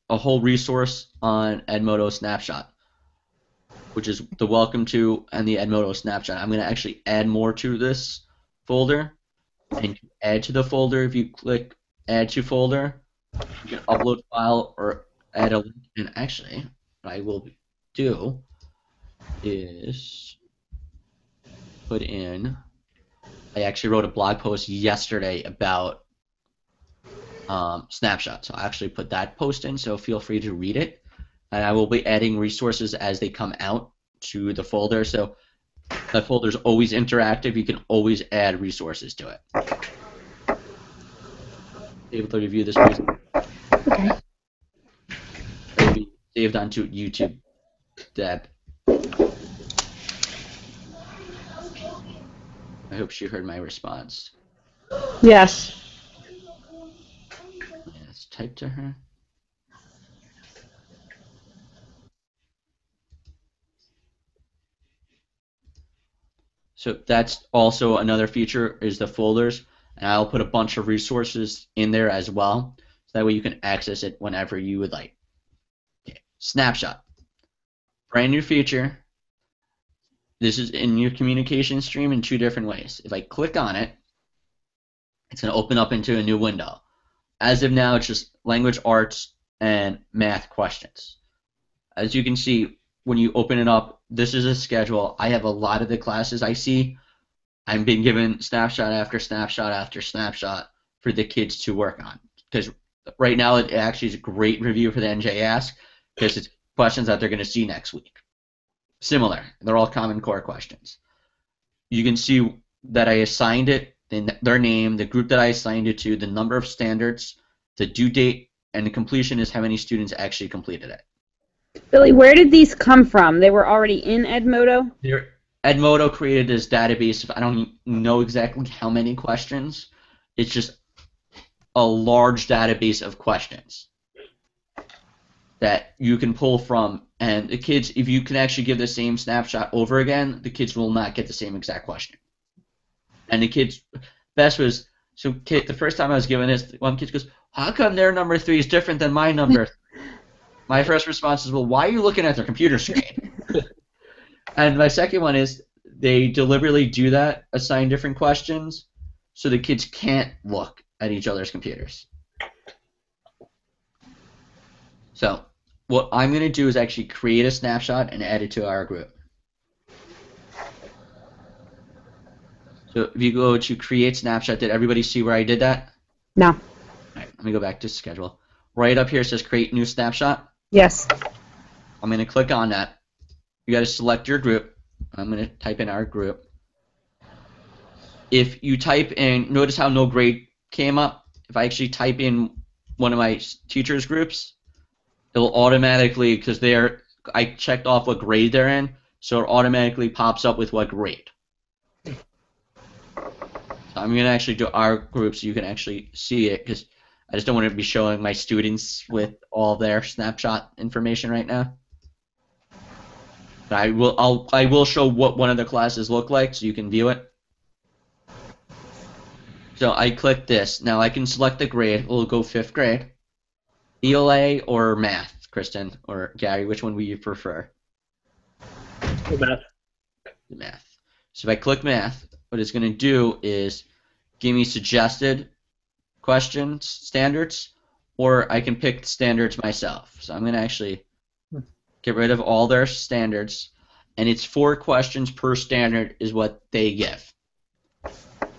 a whole resource on Edmodo Snapshot, which is the Welcome to and the Edmodo Snapshot. I'm going to actually add more to this folder, and to add to the folder, if you click Add to Folder, you can upload file or add a link. And actually, what I will do is put in, I actually wrote a blog post yesterday about Snapshot, so I actually put that post in, so feel free to read it. And I will be adding resources as they come out to the folder, so the folder is always interactive. You can always add resources to it. Able to review this presentation. Okay. It will be saved onto YouTube. Deb. I hope she heard my response. Yes. Let's type to her. So that's also another feature, is the folders, and I'll put a bunch of resources in there as well, so that way you can access it whenever you would like. Okay. Snapshot, brand new feature. This is in your communication stream in 2 different ways. If I click on it, it's going to open up into a new window. As of now, it's just language arts and math questions. As you can see, when you open it up, this is a schedule. I have a lot of the classes I see. I'm being given snapshot after snapshot after snapshot for the kids to work on. Because right now it actually is a great review for the NJASC, because it's questions that they're going to see next week. Similar. They're all Common Core questions. You can see that I assigned it, their name, the group that I assigned it to, the number of standards, the due date, and the completion is how many students actually completed it. Billy, where did these come from? They were already in Edmodo? Edmodo created this database of, I don't know exactly how many questions. It's just a large database of questions that you can pull from, and the kids, if you can actually give the same snapshot over again, the kids will not get the same exact question. And the kids, best was, so the first time I was given this, one kid goes, how come their number 3 is different than my number? My first response is, well, why are you looking at their computer screen? And my second one is, they deliberately do that, assign different questions, so the kids can't look at each other's computers. So what I'm going to do is actually create a snapshot and add it to our group. So if you go to create snapshot, did everybody see where I did that? No. All right, let me go back to schedule. Right up here it says create new snapshot. Yes. I'm going to click on that. You got to select your group. I'm going to type in our group. If you type in, notice how no grade came up. If I actually type in one of my teachers' groups, it'll automatically, because I checked off what grade they're in, so it automatically pops up with what grade. So I'm going to actually do our group so you can actually see it, because I just don't want to be showing my students with all their snapshot information right now. But I will show what one of the classes look like so you can view it. So I click this. Now I can select the grade. We'll go 5th grade. ELA or math, Kristen or Gary, which one would you prefer? Math. The math. So if I click math, what it's going to do is give me suggested questions, standards, or I can pick standards myself. So I'm going to actually get rid of all their standards, and it's 4 questions per standard is what they give.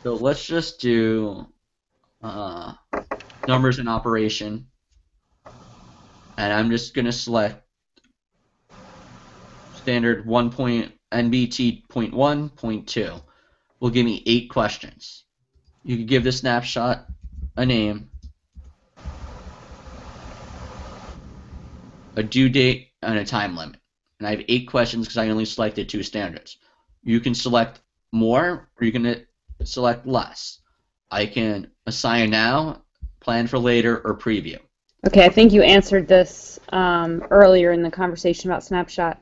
So let's just do numbers in operation, and I'm just going to select standard 1.NBT.1.2. Will give me 8 questions. You can give the snapshot a name, a due date, and a time limit. And I have 8 questions because I only selected 2 standards. You can select more, or you can select less. I can assign now, plan for later, or preview. Okay, I think you answered this earlier in the conversation about snapshot.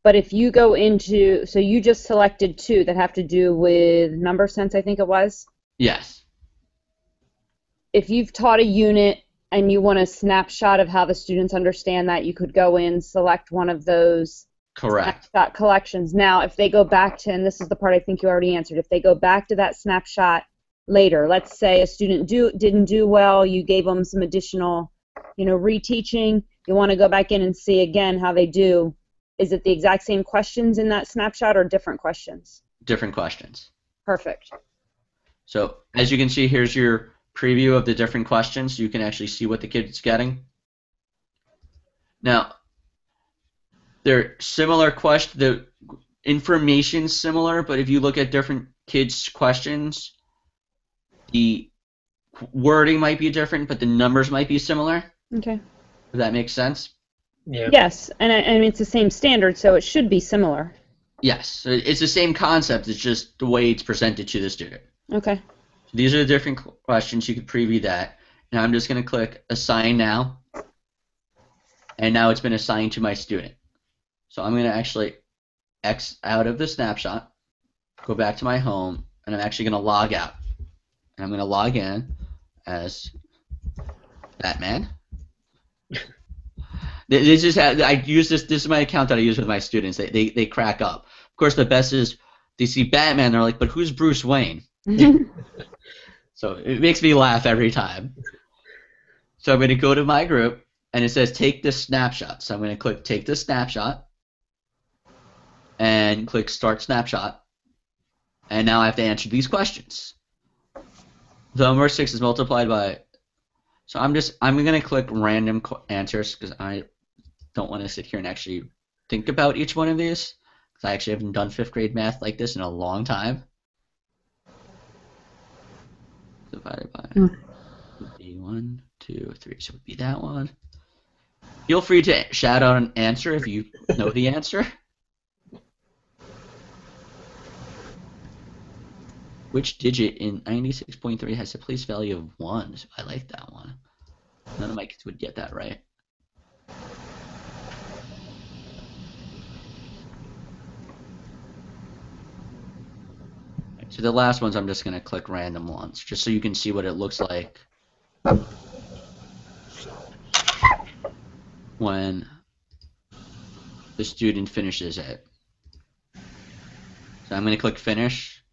But if you go into, so you just selected 2 that have to do with number sense, I think it was? Yes. If you've taught a unit and you want a snapshot of how the students understand that, you could go in, select one of those Correct. snapshot collections. Now, if they go back to, and this is the part I think you already answered, if they go back to that snapshot later, let's say a student didn't do well, you gave them some additional, reteaching, you want to go back in and see again how they do. Is it the exact same questions in that snapshot or different questions? Different questions. Perfect. So as you can see, here's your preview of the different questions. You can actually see what the kid's getting. Now, they're similar questions. The information's similar, but if you look at different kids' questions, the wording might be different, but the numbers might be similar. Okay. Does that make sense? Yeah. Yes, and it's the same standard, so it should be similar. Yes. So it's the same concept. It's just the way it's presented to the student. Okay. So these are the different questions. You could preview that. Now I'm just going to click Assign Now. And now it's been assigned to my student. So I'm going to actually X out of the snapshot, go back to my home, and I'm actually going to log out. And I'm going to log in as Batman. This is I use this. This is my account that I use with my students. They crack up. Of course, the best is they see Batman. They're like, "But who's Bruce Wayne?" So it makes me laugh every time. So I'm going to go to my group, and it says take this snapshot. So I'm going to click take this snapshot, and click Start Snapshot. And now I have to answer these questions. The number 6 is multiplied by. So I'm going to click random answers because I don't want to sit here and actually think about each one of these, because I actually haven't done 5th grade math like this in a long time. Divided by would be 1, 2, 3. So it would be that one. Feel free to shout out an answer if you know the answer. Which digit in 96.3 has a place value of 1? So I like that one. None of my kids would get that right. So the last ones I'm just going to click random ones, just so you can see what it looks like when the student finishes it. So I'm going to click finish.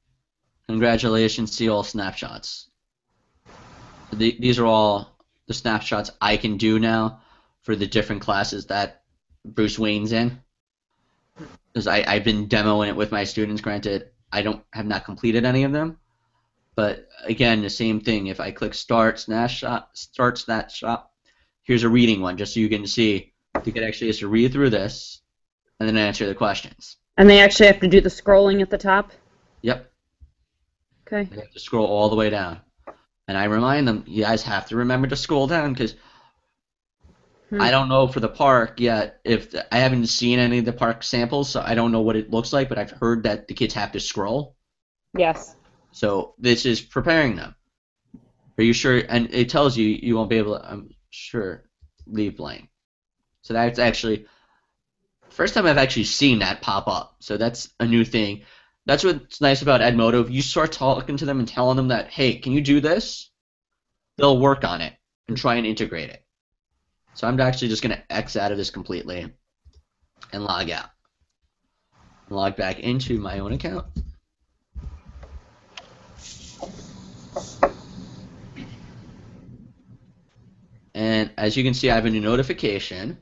Congratulations, see all snapshots. These are all the snapshots I can do now for the different classes that Bruce Wayne's in. Because I've been demoing it with my students. Granted, I have not completed any of them. But again, the same thing. If I click start snapshot, here's a reading one, just so you can see. You can actually just read through this and then answer the questions. And they actually have to do the scrolling at the top? Yep. Okay. They have to scroll all the way down. And I remind them, you guys have to remember to scroll down, because I don't know for the PARCC yet. I haven't seen any of the PARCC samples, so I don't know what it looks like, but I've heard that the kids have to scroll. Yes. So this is preparing them. Are you sure? And it tells you you won't be able to, I'm sure, leave blank. So that's actually first time I've actually seen that pop up. So that's a new thing. That's what's nice about Edmodo. If you start talking to them and telling them that, hey, can you do this? They'll work on it and try and integrate it. So I'm actually just going to X out of this completely and log out. Log back into my own account. And as you can see, I have a new notification.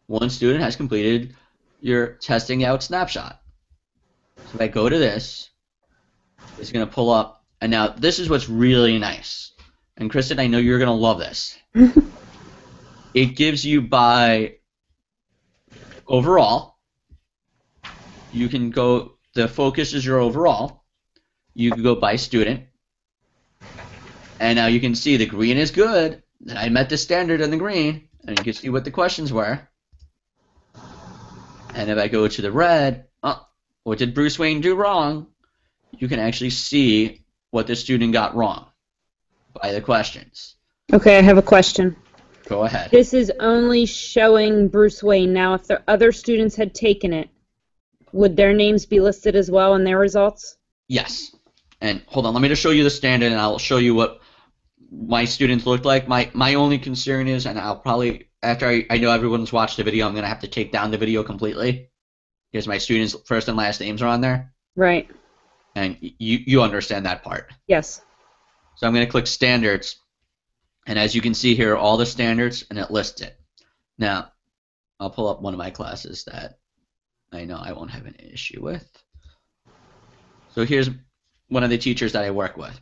One student has completed your testing out snapshot. So if I go to this, it's going to pull up. And now this is what's really nice. And Kristen, I know you're going to love this. It gives you by overall. You can go, the focus is your overall. You can go by student. And now you can see the green is good. That I met the standard in the green. And you can see what the questions were. And if I go to the red, what did Bruce Wayne do wrong? You can actually see what the student got wrong by the questions. Okay, I have a question. Go ahead. This is only showing Bruce Wayne. Now, if the other students had taken it, would their names be listed as well in their results? Yes. And hold on, let me just show you the standard, and I'll show you what my students looked like. My only concern is, and I'll probably, after I know everyone's watched the video, I'm going to have to take down the video completely because my students' first and last names are on there. Right. And you understand that part. Yes. So I'm going to click standards, and as you can see here, all the standards, and it lists it. Now, I'll pull up one of my classes that I know I won't have an issue with. So here's one of the teachers that I work with.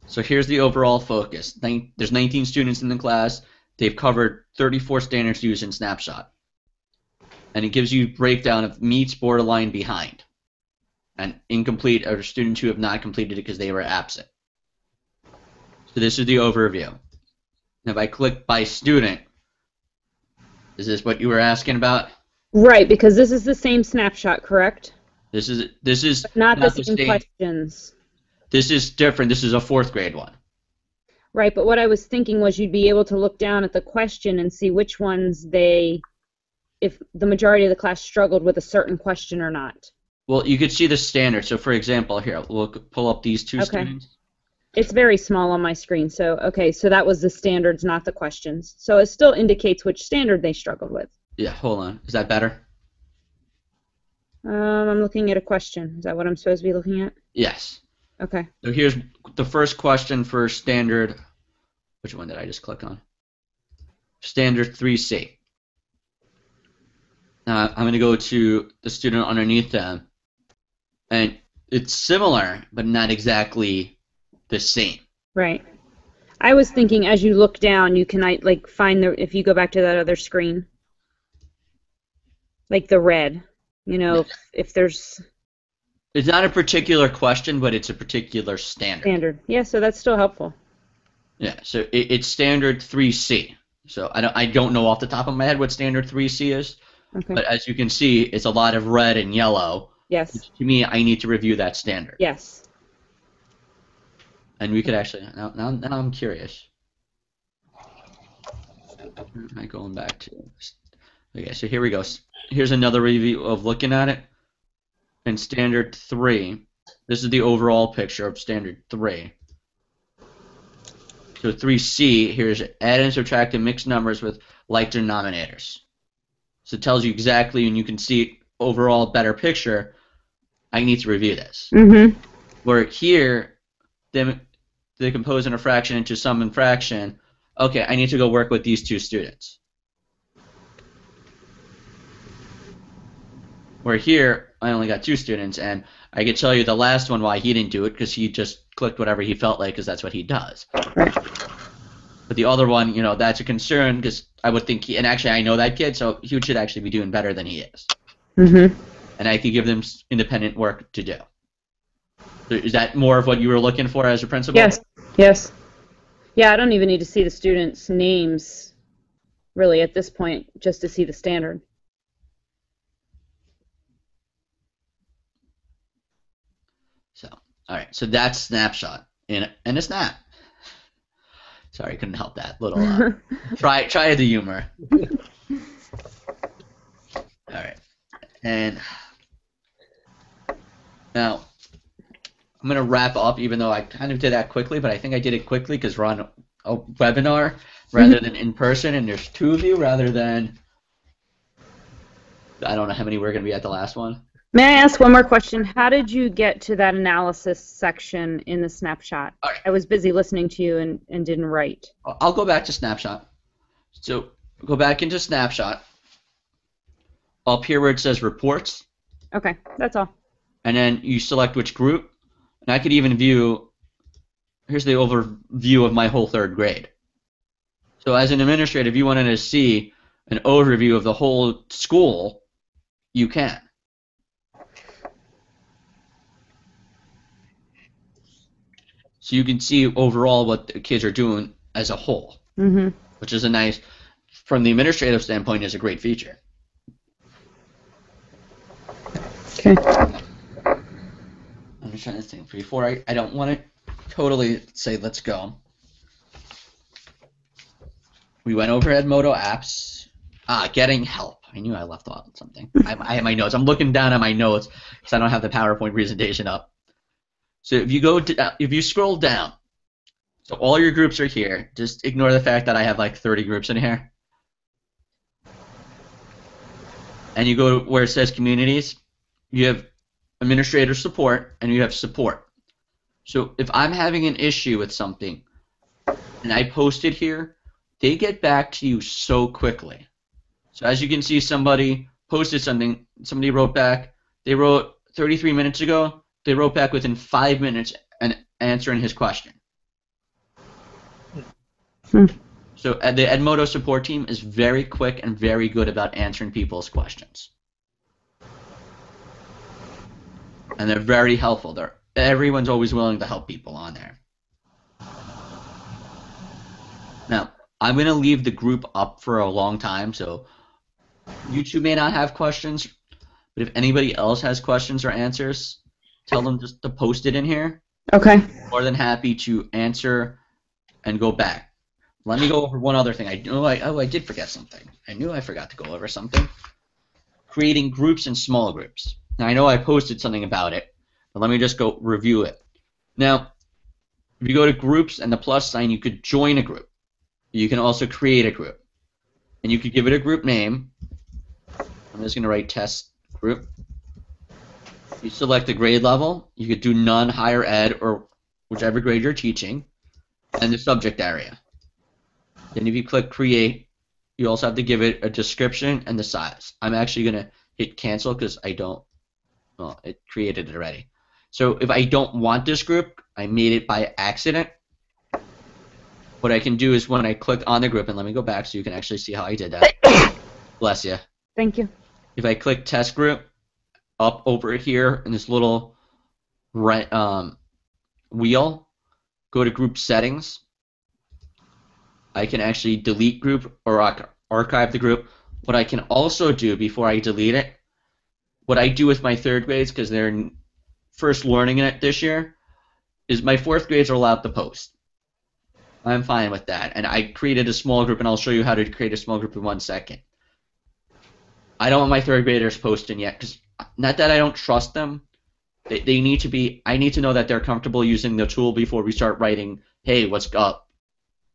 So here's the overall focus. There's 19 students in the class. They've covered 34 standards used in Snapshot. And it gives you a breakdown of meets, borderline, behind. And incomplete are students who have not completed it because they were absent. So this is the overview. Now if I click by student, is this what you were asking about? Right, because this is the same snapshot, correct? This is But not the same questions. This is different. This is a 4th grade one. Right, but what I was thinking was you'd be able to look down at the question and see which ones if the majority of the class struggled with a certain question or not. Well, you could see the standard. So for example, here, we'll pull up these two students. It's very small on my screen. So, okay, so that was the standards, not the questions. So it still indicates which standard they struggled with. Yeah, hold on. Is that better? I'm looking at a question. Is that what I'm supposed to be looking at? Yes. Okay. So here's the first question for standard. Which one did I just click on? Standard 3C. Now I'm going to go to the student underneath them. And it's similar, but not exactly the same. Right. I was thinking as you look down, you can like find if you go back to that other screen, like the red, you know, if there's. It's not a particular question, but it's a particular standard. Standard. Yeah, so that's still helpful. Yeah, so it's standard 3C. So I don't know off the top of my head what standard 3C is, but as you can see, it's a lot of red and yellow. Yes. To me, I need to review that standard. Yes. And we could actually, now I'm curious. Am I going back to, okay, so here we go. Here's another review of looking at it. In standard 3, this is the overall picture of standard 3. So 3C, here's add and subtract and mixed numbers with like denominators. So it tells you exactly, and you can see overall better picture. I need to review this. Where here, they decompose a fraction into sum and fraction. Okay, I need to go work with these two students. Where here, I only got 2 students, and I could tell you the last one why he didn't do it, because he just clicked whatever he felt like, because that's what he does. Right. But the other one, that's a concern, because I would think and actually I know that kid, so he should actually be doing better than he is. Mm-hmm. And I could give them independent work to do. So is that more of what you were looking for as a principal? Yes. Yes. Yeah, I don't even need to see the students' names, really, at this point, just to see the standard. So, all right, so that's snapshot and a snap. Sorry, couldn't help that. Little try the humor. All right, and now I'm gonna wrap up, even though I kind of did that quickly, but I think I did it quickly because we're on a webinar rather than in person, and there's 2 of you rather than I don't know how many we're gonna be at the last one. May I ask one more question? How did you get to that analysis section in the snapshot? All right. I was busy listening to you and didn't write. I'll go back to snapshot. So go back into snapshot. Up here where it says reports. Okay, that's all. And then you select which group. And I could even view, here's the overview of my whole 3rd grade. So as an administrator, if you wanted to see an overview of the whole school, you can. So you can see overall what the kids are doing as a whole, which is a nice, from the administrative standpoint, is a great feature. Okay. I'm just trying to think. Before I don't want to totally say let's go. We went over Edmodo apps. Getting help. I knew I left off something. I have my notes. I'm looking down at my notes because I don't have the PowerPoint presentation up. So if you scroll down, so all your groups are here. Just ignore the fact that I have like 30 groups in here. And you go where it says communities, you have administrator support and you have support. So if I'm having an issue with something and I post it here, they get back to you so quickly. So as you can see, somebody posted something, somebody wrote back, they wrote 33 minutes ago, they wrote back within 5 minutes and answering his question. So the Edmodo support team is very quick and very good about answering people's questions. And they're very helpful. Everyone's always willing to help people on there. Now, I'm going to leave the group up for a long time, so you 2 may not have questions, but if anybody else has questions or answers, tell them just to post it in here. Okay. More than happy to answer and go back. Let me go over one other thing. I did forget something. I knew I forgot to go over something. Creating groups and small groups. Now, I know I posted something about it, but let me just go review it. Now, if you go to groups and the plus sign, you could join a group. You can also create a group. And you could give it a group name. I'm just going to write test group. You select the grade level. You could do none, higher ed, or whichever grade you're teaching, and the subject area. Then if you click create, you also have to give it a description and the size. I'm actually going to hit cancel because it created it already. So if I don't want this group, I made it by accident. What I can do is when I click on the group, and let me go back so you can actually see how I did that. Bless you. Thank you. If I click test group, up over here in this little wheel, go to group settings. I can actually delete group or archive the group. What I can also do before I delete it, what I do with my 3rd grades, because they're first learning it this year, is my 4th grades are allowed to post. I'm fine with that. And I created a small group, and I'll show you how to create a small group in 1 second. I don't want my 3rd graders posting yet, because not that I don't trust them. They need to be. I need to know that they're comfortable using the tool before we start writing, hey, what's up?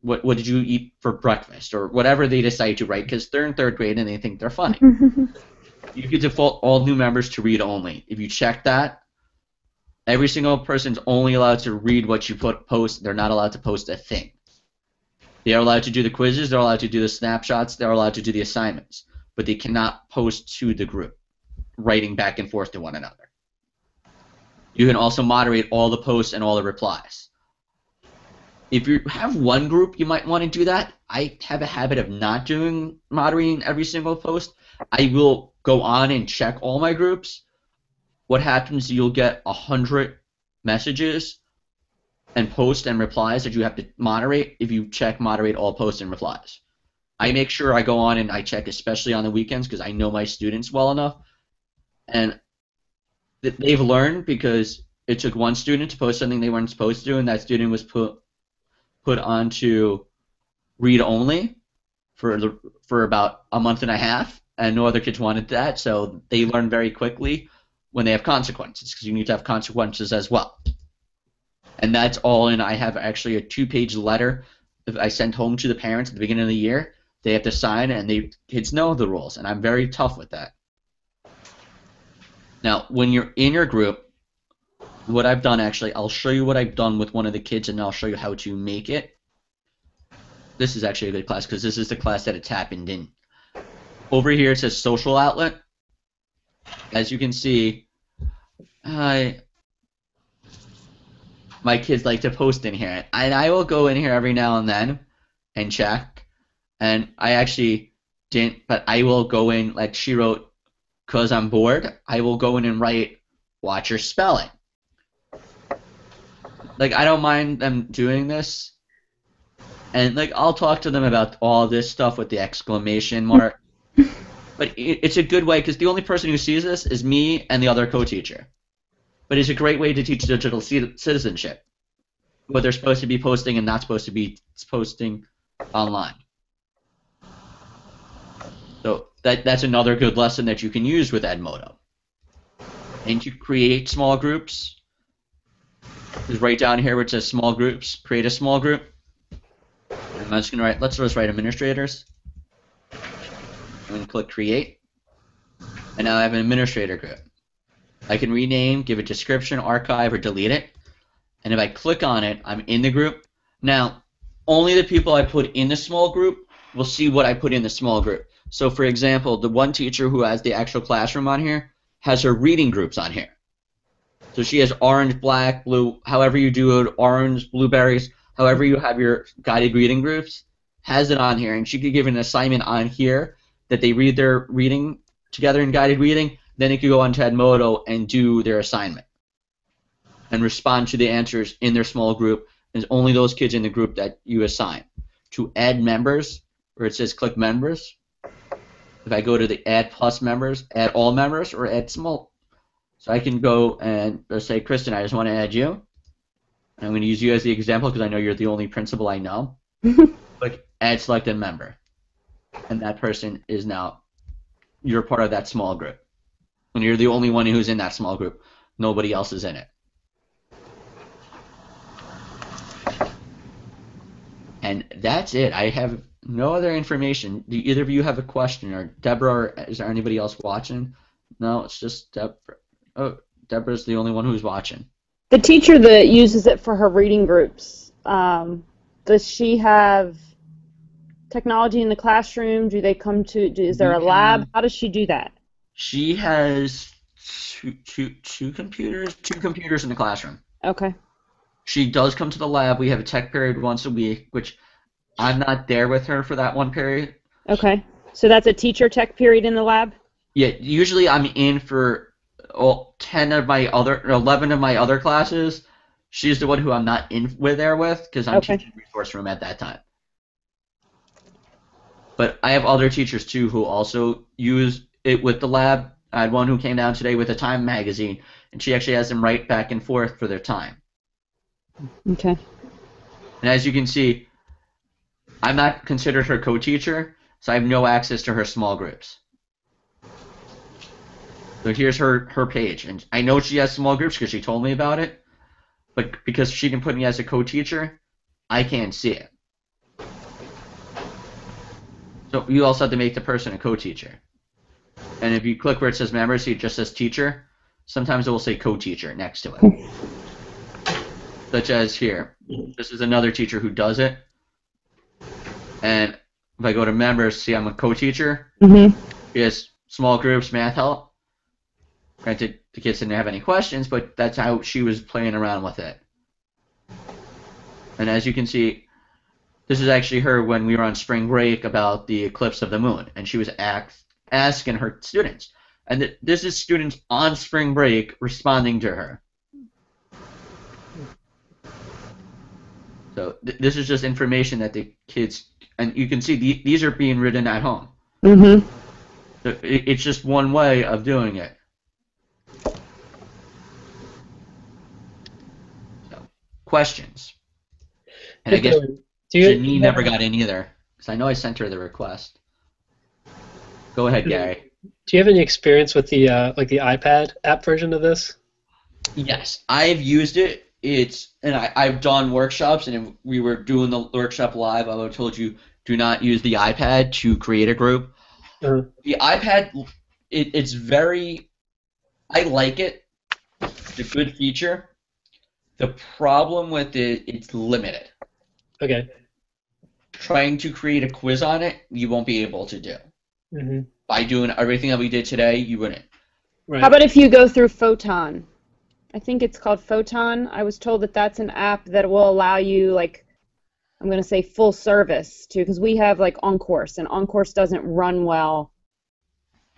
What did you eat for breakfast? Or whatever they decide to write, because they're in 3rd grade and they think they're funny. You can default all new members to read only. If you check that, every single person's only allowed to read what you post. They're not allowed to post a thing. They are allowed to do the quizzes. They're allowed to do the snapshots. They're allowed to do the assignments. But they cannot post to the group. writing back and forth to one another. You can also moderate all the posts and all the replies. If you have one group, you might want to do that. I have a habit of not doing moderating every single post. I will go on and check all my groups. What happens, you'll get 100 messages and posts and replies that you have to moderate if you check moderate all posts and replies. I make sure I go on and I check, especially on the weekends, because I know my students well enough. And they've learned, because it took one student to post something they weren't supposed to do, and that student was put onto read only for about a month and a half, and no other kids wanted that, so they learn very quickly when they have consequences, because you need to have consequences as well. And that's all in. I have actually a 2-page letter that I sent home to the parents at the beginning of the year. They have to sign, and the kids know the rules, and I'm very tough with that. Now, when you're in your group, what I've done, actually, I'll show you what I've done with one of the kids, and I'll show you how to make it. This is actually a good class, because this is the class that it's happened in. Over here it says social outlet. As you can see, my kids like to post in here, and I will go in here every now and then and check. And I actually didn't, but I will go in, like she wrote, "'cause I'm bored," I will go in and write, "watch your spelling." Like, I don't mind them doing this. And, like, I'll talk to them about all this stuff with the exclamation mark. But it's a good way, because the only person who sees this is me and the other co-teacher. But it's a great way to teach digital citizenship, what they're supposed to be posting and not supposed to be posting online. So that's another good lesson that you can use with Edmodo. And to create small groups, is right down here where it says small groups, create a small group. And I'm just going to write, let's just write administrators. I'm going to click create. And now I have an administrator group. I can rename, give a description, archive, or delete it. And if I click on it, I'm in the group. Now, only the people I put in the small group will see what I put in the small group. So, for example, the one teacher who has the actual classroom on here has her reading groups on here. So she has orange, black, blue, however you do it, orange, blueberries, however you have your guided reading groups, has it on here. And she could give an assignment on here that they read their reading together in guided reading. Then it could go on to Edmodo and do their assignment and respond to the answers in their small group. There's only those kids in the group that you assign. To add members, where it says click members, if I go to the add plus members, add all members, or add small. So I can go and let's say, Kristen, I just want to add you. I'm going to use you as the example because I know you're the only principal I know. Click add selected member. And that person is now, you're part of that small group. And you're the only one who's in that small group. Nobody else is in it. And that's it. I have no other information. Do either of you have a question? Or Deborah, or is there anybody else watching? No, it's just Deborah. Oh, Deborah's the only one who's watching. The teacher that uses it for her reading groups, does she have technology in the classroom? Do they come to, is there a lab? How does she do that? She has two computers in the classroom. Okay. She does come to the lab. We have a tech period once a week, which I'm not there with her for that one period. Okay. So that's a teacher tech period in the lab? Yeah, usually I'm in for 11 of my other classes. She's the one who I'm not in there with because I'm teaching resource room at that time. But I have other teachers too who also use it with the lab. I had one who came down today with a Time magazine, and she actually has them write back and forth for their time. Okay. And as you can see, I'm not considered her co-teacher, so I have no access to her small groups. So here's her page, and I know she has small groups because she told me about it, but because she didn't put me as a co-teacher, I can't see it. So you also have to make the person a co-teacher. And if you click where it says members, it just says teacher. Sometimes it will say co-teacher next to it. Such as here. This is another teacher who does it. And if I go to members, see I'm a co-teacher. Mm-hmm. He has small groups, math help. Granted, the kids didn't have any questions, but that's how she was playing around with it. And as you can see, this is actually her when we were on spring break about the eclipse of the moon, and she was asking her students. And this is students on spring break responding to her. So this is just information that the kids, and you can see these are being written at home. Mm-hmm. So it's just one way of doing it. So, questions? And I guess Janine never got in either, because I know I sent her the request. Go ahead, Gary. Do you have any experience with the like the iPad app version of this? Yes, I've used it. I've done workshops, and if we were doing the workshop live, I would have told you do not use the iPad to create a group. The iPad, it's very, I like it. It's a good feature. The problem with it, it's limited. Okay. Trying to create a quiz on it, you won't be able to do. Mm-hmm. By doing everything that we did today, you wouldn't. Right. How about if you go through Photon? I think it's called Photon. I was told that that's an app that will allow you, like, I'm going to say full service too, because we have like OnCourse, and OnCourse doesn't run well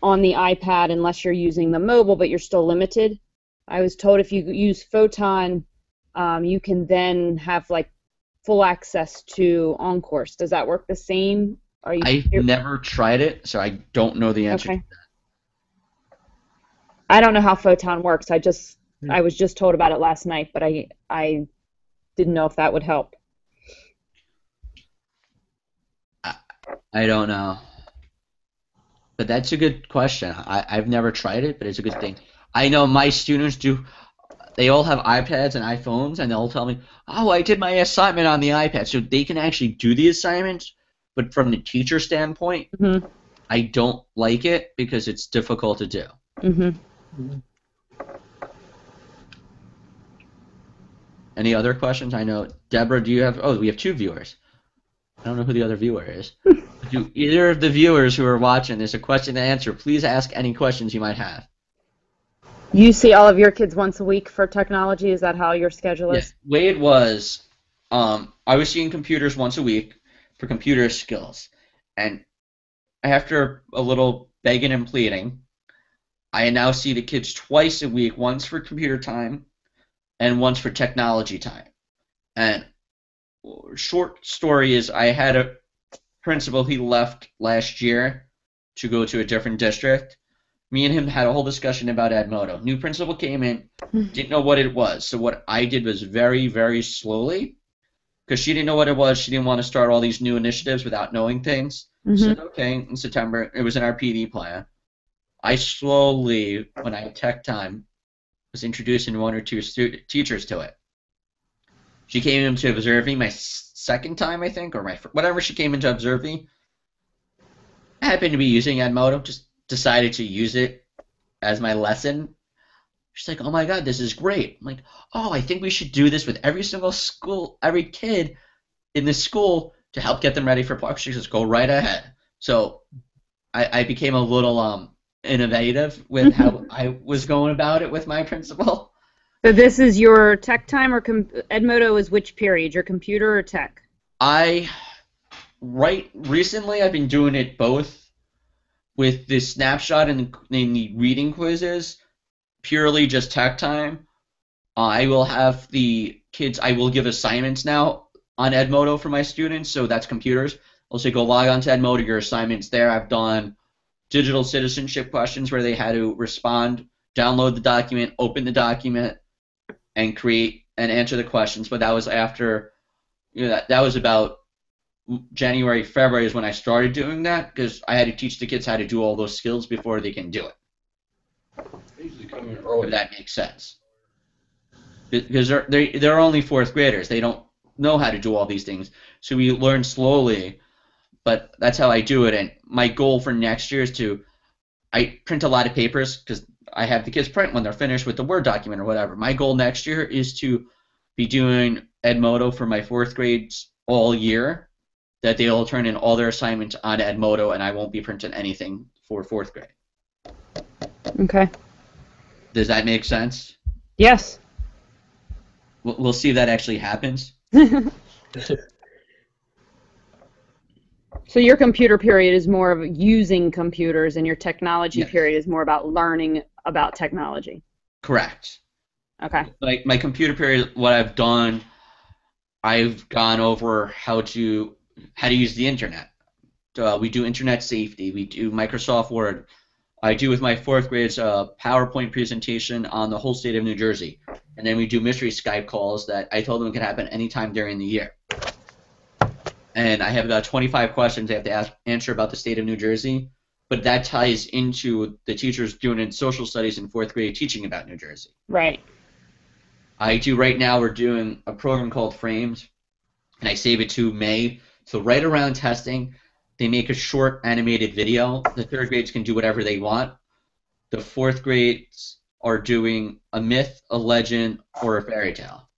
on the iPad unless you're using the mobile, but you're still limited. I was told if you use Photon, you can then have like full access to OnCourse. Does that work the same? I've never tried it, so I don't know the answer to that. I don't know how Photon works. I was just told about it last night, but I didn't know if that would help. I don't know. But that's a good question. I've never tried it, but it's a good thing. I know my students do. They all have iPads and iPhones, and they'll tell me, oh, I did my assignment on the iPad. So they can actually do the assignments, but from the teacher standpoint, I don't like it because it's difficult to do. Any other questions? I know, Deborah, do you have, oh, we have 2 viewers. I don't know who the other viewer is. Do either of the viewers who are watching, there's a question to answer, please ask any questions you might have. You see all of your kids once a week for technology? Is that how your schedule is? Yeah. The way it was, I was seeing computers once a week for computer skills. And after a little begging and pleading, I now see the kids twice a week, once for computer time and once for technology time. And short story is I had a principal, he left last year to go to a different district. Me and him had a whole discussion about Edmodo. New principal came in, didn't know what it was. So what I did was very, very slowly, because she didn't know what it was. She didn't want to start all these new initiatives without knowing things. Said, okay, in September, it was in our PD plan. I slowly, when I had tech time, was introducing 1 or 2 teachers to it. She came in to observe me my second time, I think, or whatever she came in to observe me. I happened to be using Edmodo, just decided to use it as my lesson. She's like, oh my god, this is great. I'm like, oh, I think we should do this with every single school, every kid in this school to help get them ready for PARCC. She says, go right ahead. So I became a little innovative with how I was going about it with my principal. So this is your tech time, or Edmodo is which period, your computer or tech? Recently I've been doing it both. With the snapshot and the reading quizzes, purely just tech time. I will have the kids, I will give assignments now on Edmodo for my students, so that's computers. I'll say go log on to Edmodo, your assignment's there. I've done digital citizenship questions where they had to respond, download the document, open the document, and create and answer the questions. But that was after, that was about January, February is when I started doing that, because I had to teach the kids how to do all those skills before they can do it. If that makes sense. Because they're only 4th graders. They don't know how to do all these things. So we learn slowly, but that's how I do it. And my goal for next year is I print a lot of papers, because I have the kids print when they're finished with the Word document or whatever. My goal next year is to be doing Edmodo for my 4th grades all year, that they'll turn in all their assignments on Edmodo, and I won't be printing anything for 4th grade. Okay. Does that make sense? Yes. We'll see if that actually happens. So your computer period is more of using computers, and your technology Yes. period is more about learning about technology. Correct. Okay. Like my computer period, what I've done, I've gone over how to use the internet. We do internet safety. We do Microsoft Word. I do with my fourth grades a PowerPoint presentation on the whole state of New Jersey. And then we do mystery Skype calls that I told them can happen anytime during the year. And I have about 25 questions they have to answer about the state of New Jersey. But that ties into the teachers doing in social studies in fourth grade teaching about New Jersey. Right. Right now we're doing a program called Frames, and I save it to May. So right around testing, they make a short animated video. The third grades can do whatever they want. The fourth grades are doing a myth, a legend, or a fairy tale.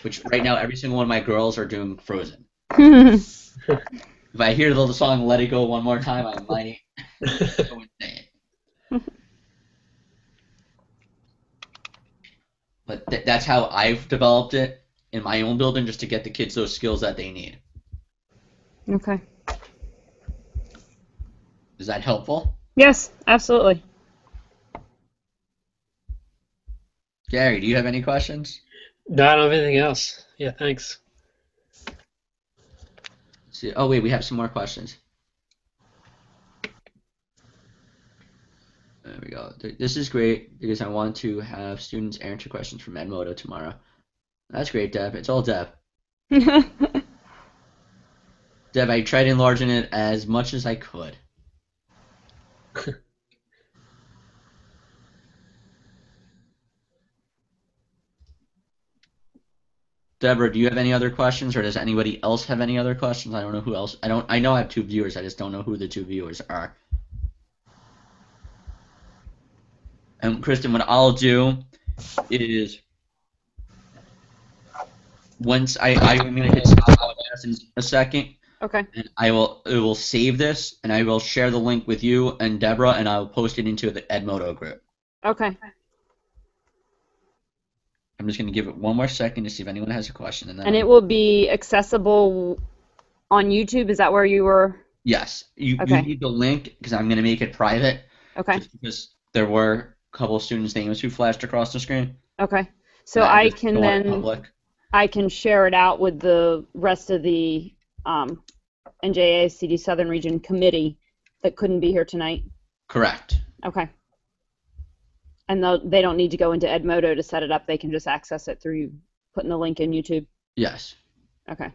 Which right now every single one of my girls are doing Frozen. If I hear the song Let It Go one more time, I might go insane. But that's how I've developed it in my own building, just to get the kids those skills that they need. Okay. Is that helpful? Yes, absolutely. Gary, do you have any questions? No, I don't have anything else. Yeah, thanks. Let's see. Oh, wait, we have some more questions. There we go. This is great because I want to have students answer questions from Edmodo tomorrow. That's great, Deb. It's all Deb. Deb, I tried enlarging it as much as I could. Deborah, do you have any other questions, or does anybody else have any other questions? I don't know who else. I know I have two viewers. I just don't know who the two viewers are. And Kristen, what I'll do is once I'm gonna hit stop podcast in a second. Okay. And it will save this, and I will share the link with you and Deborah, and I'll post it into the Edmodo group. Okay. I'm just gonna give it one more second to see if anyone has a question, and then And it will be accessible on YouTube. Is that where you were? yes, you Okay. need the link because I'm gonna make it private. Okay. Just because there were a couple of students' names who flashed across the screen. Okay. So And I just can don't want it then public. I can share it out with the rest of the NJASCD Southern Region Committee that couldn't be here tonight. Correct. Okay. And they don't need to go into Edmodo to set it up. They can just access it through putting the link in YouTube. Yes. Okay.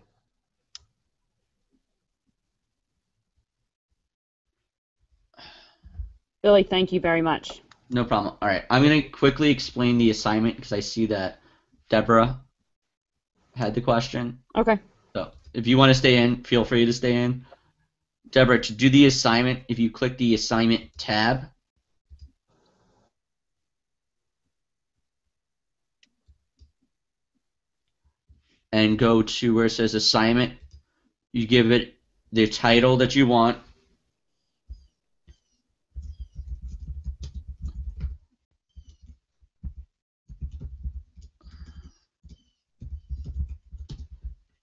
Billy, thank you very much. No problem. All right, I'm gonna quickly explain the assignment because I see that Deborah had the question. Okay. So if you want to stay in, feel free to stay in. Deborah, to do the assignment, if you click the assignment tab, and go to where it says assignment, you give it the title that you want.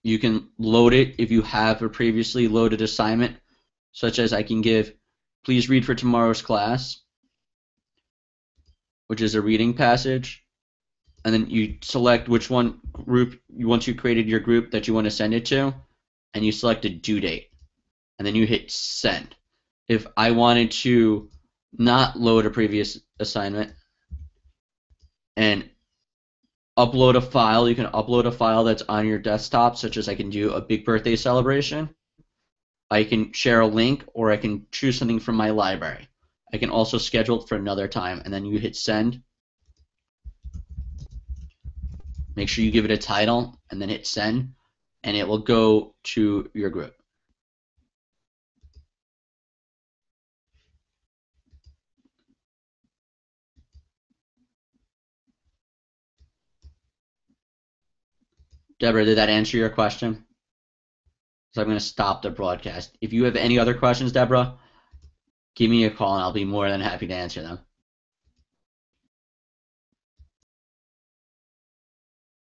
You can load it if you have a previously loaded assignment, such as I can give, please read for tomorrow's class, which is a reading passage, and then you select which one group, once you created your group that you want to send it to, and you select a due date, and then you hit send. If I wanted to not load a previous assignment and upload a file, you can upload a file that's on your desktop, such as I can do a big birthday celebration. I can share a link, or I can choose something from my library. I can also schedule it for another time, and then you hit send. Make sure you give it a title, and then hit send, and it will go to your group. Deborah, did that answer your question? So I'm going to stop the broadcast. If you have any other questions, Deborah, give me a call and I'll be more than happy to answer them.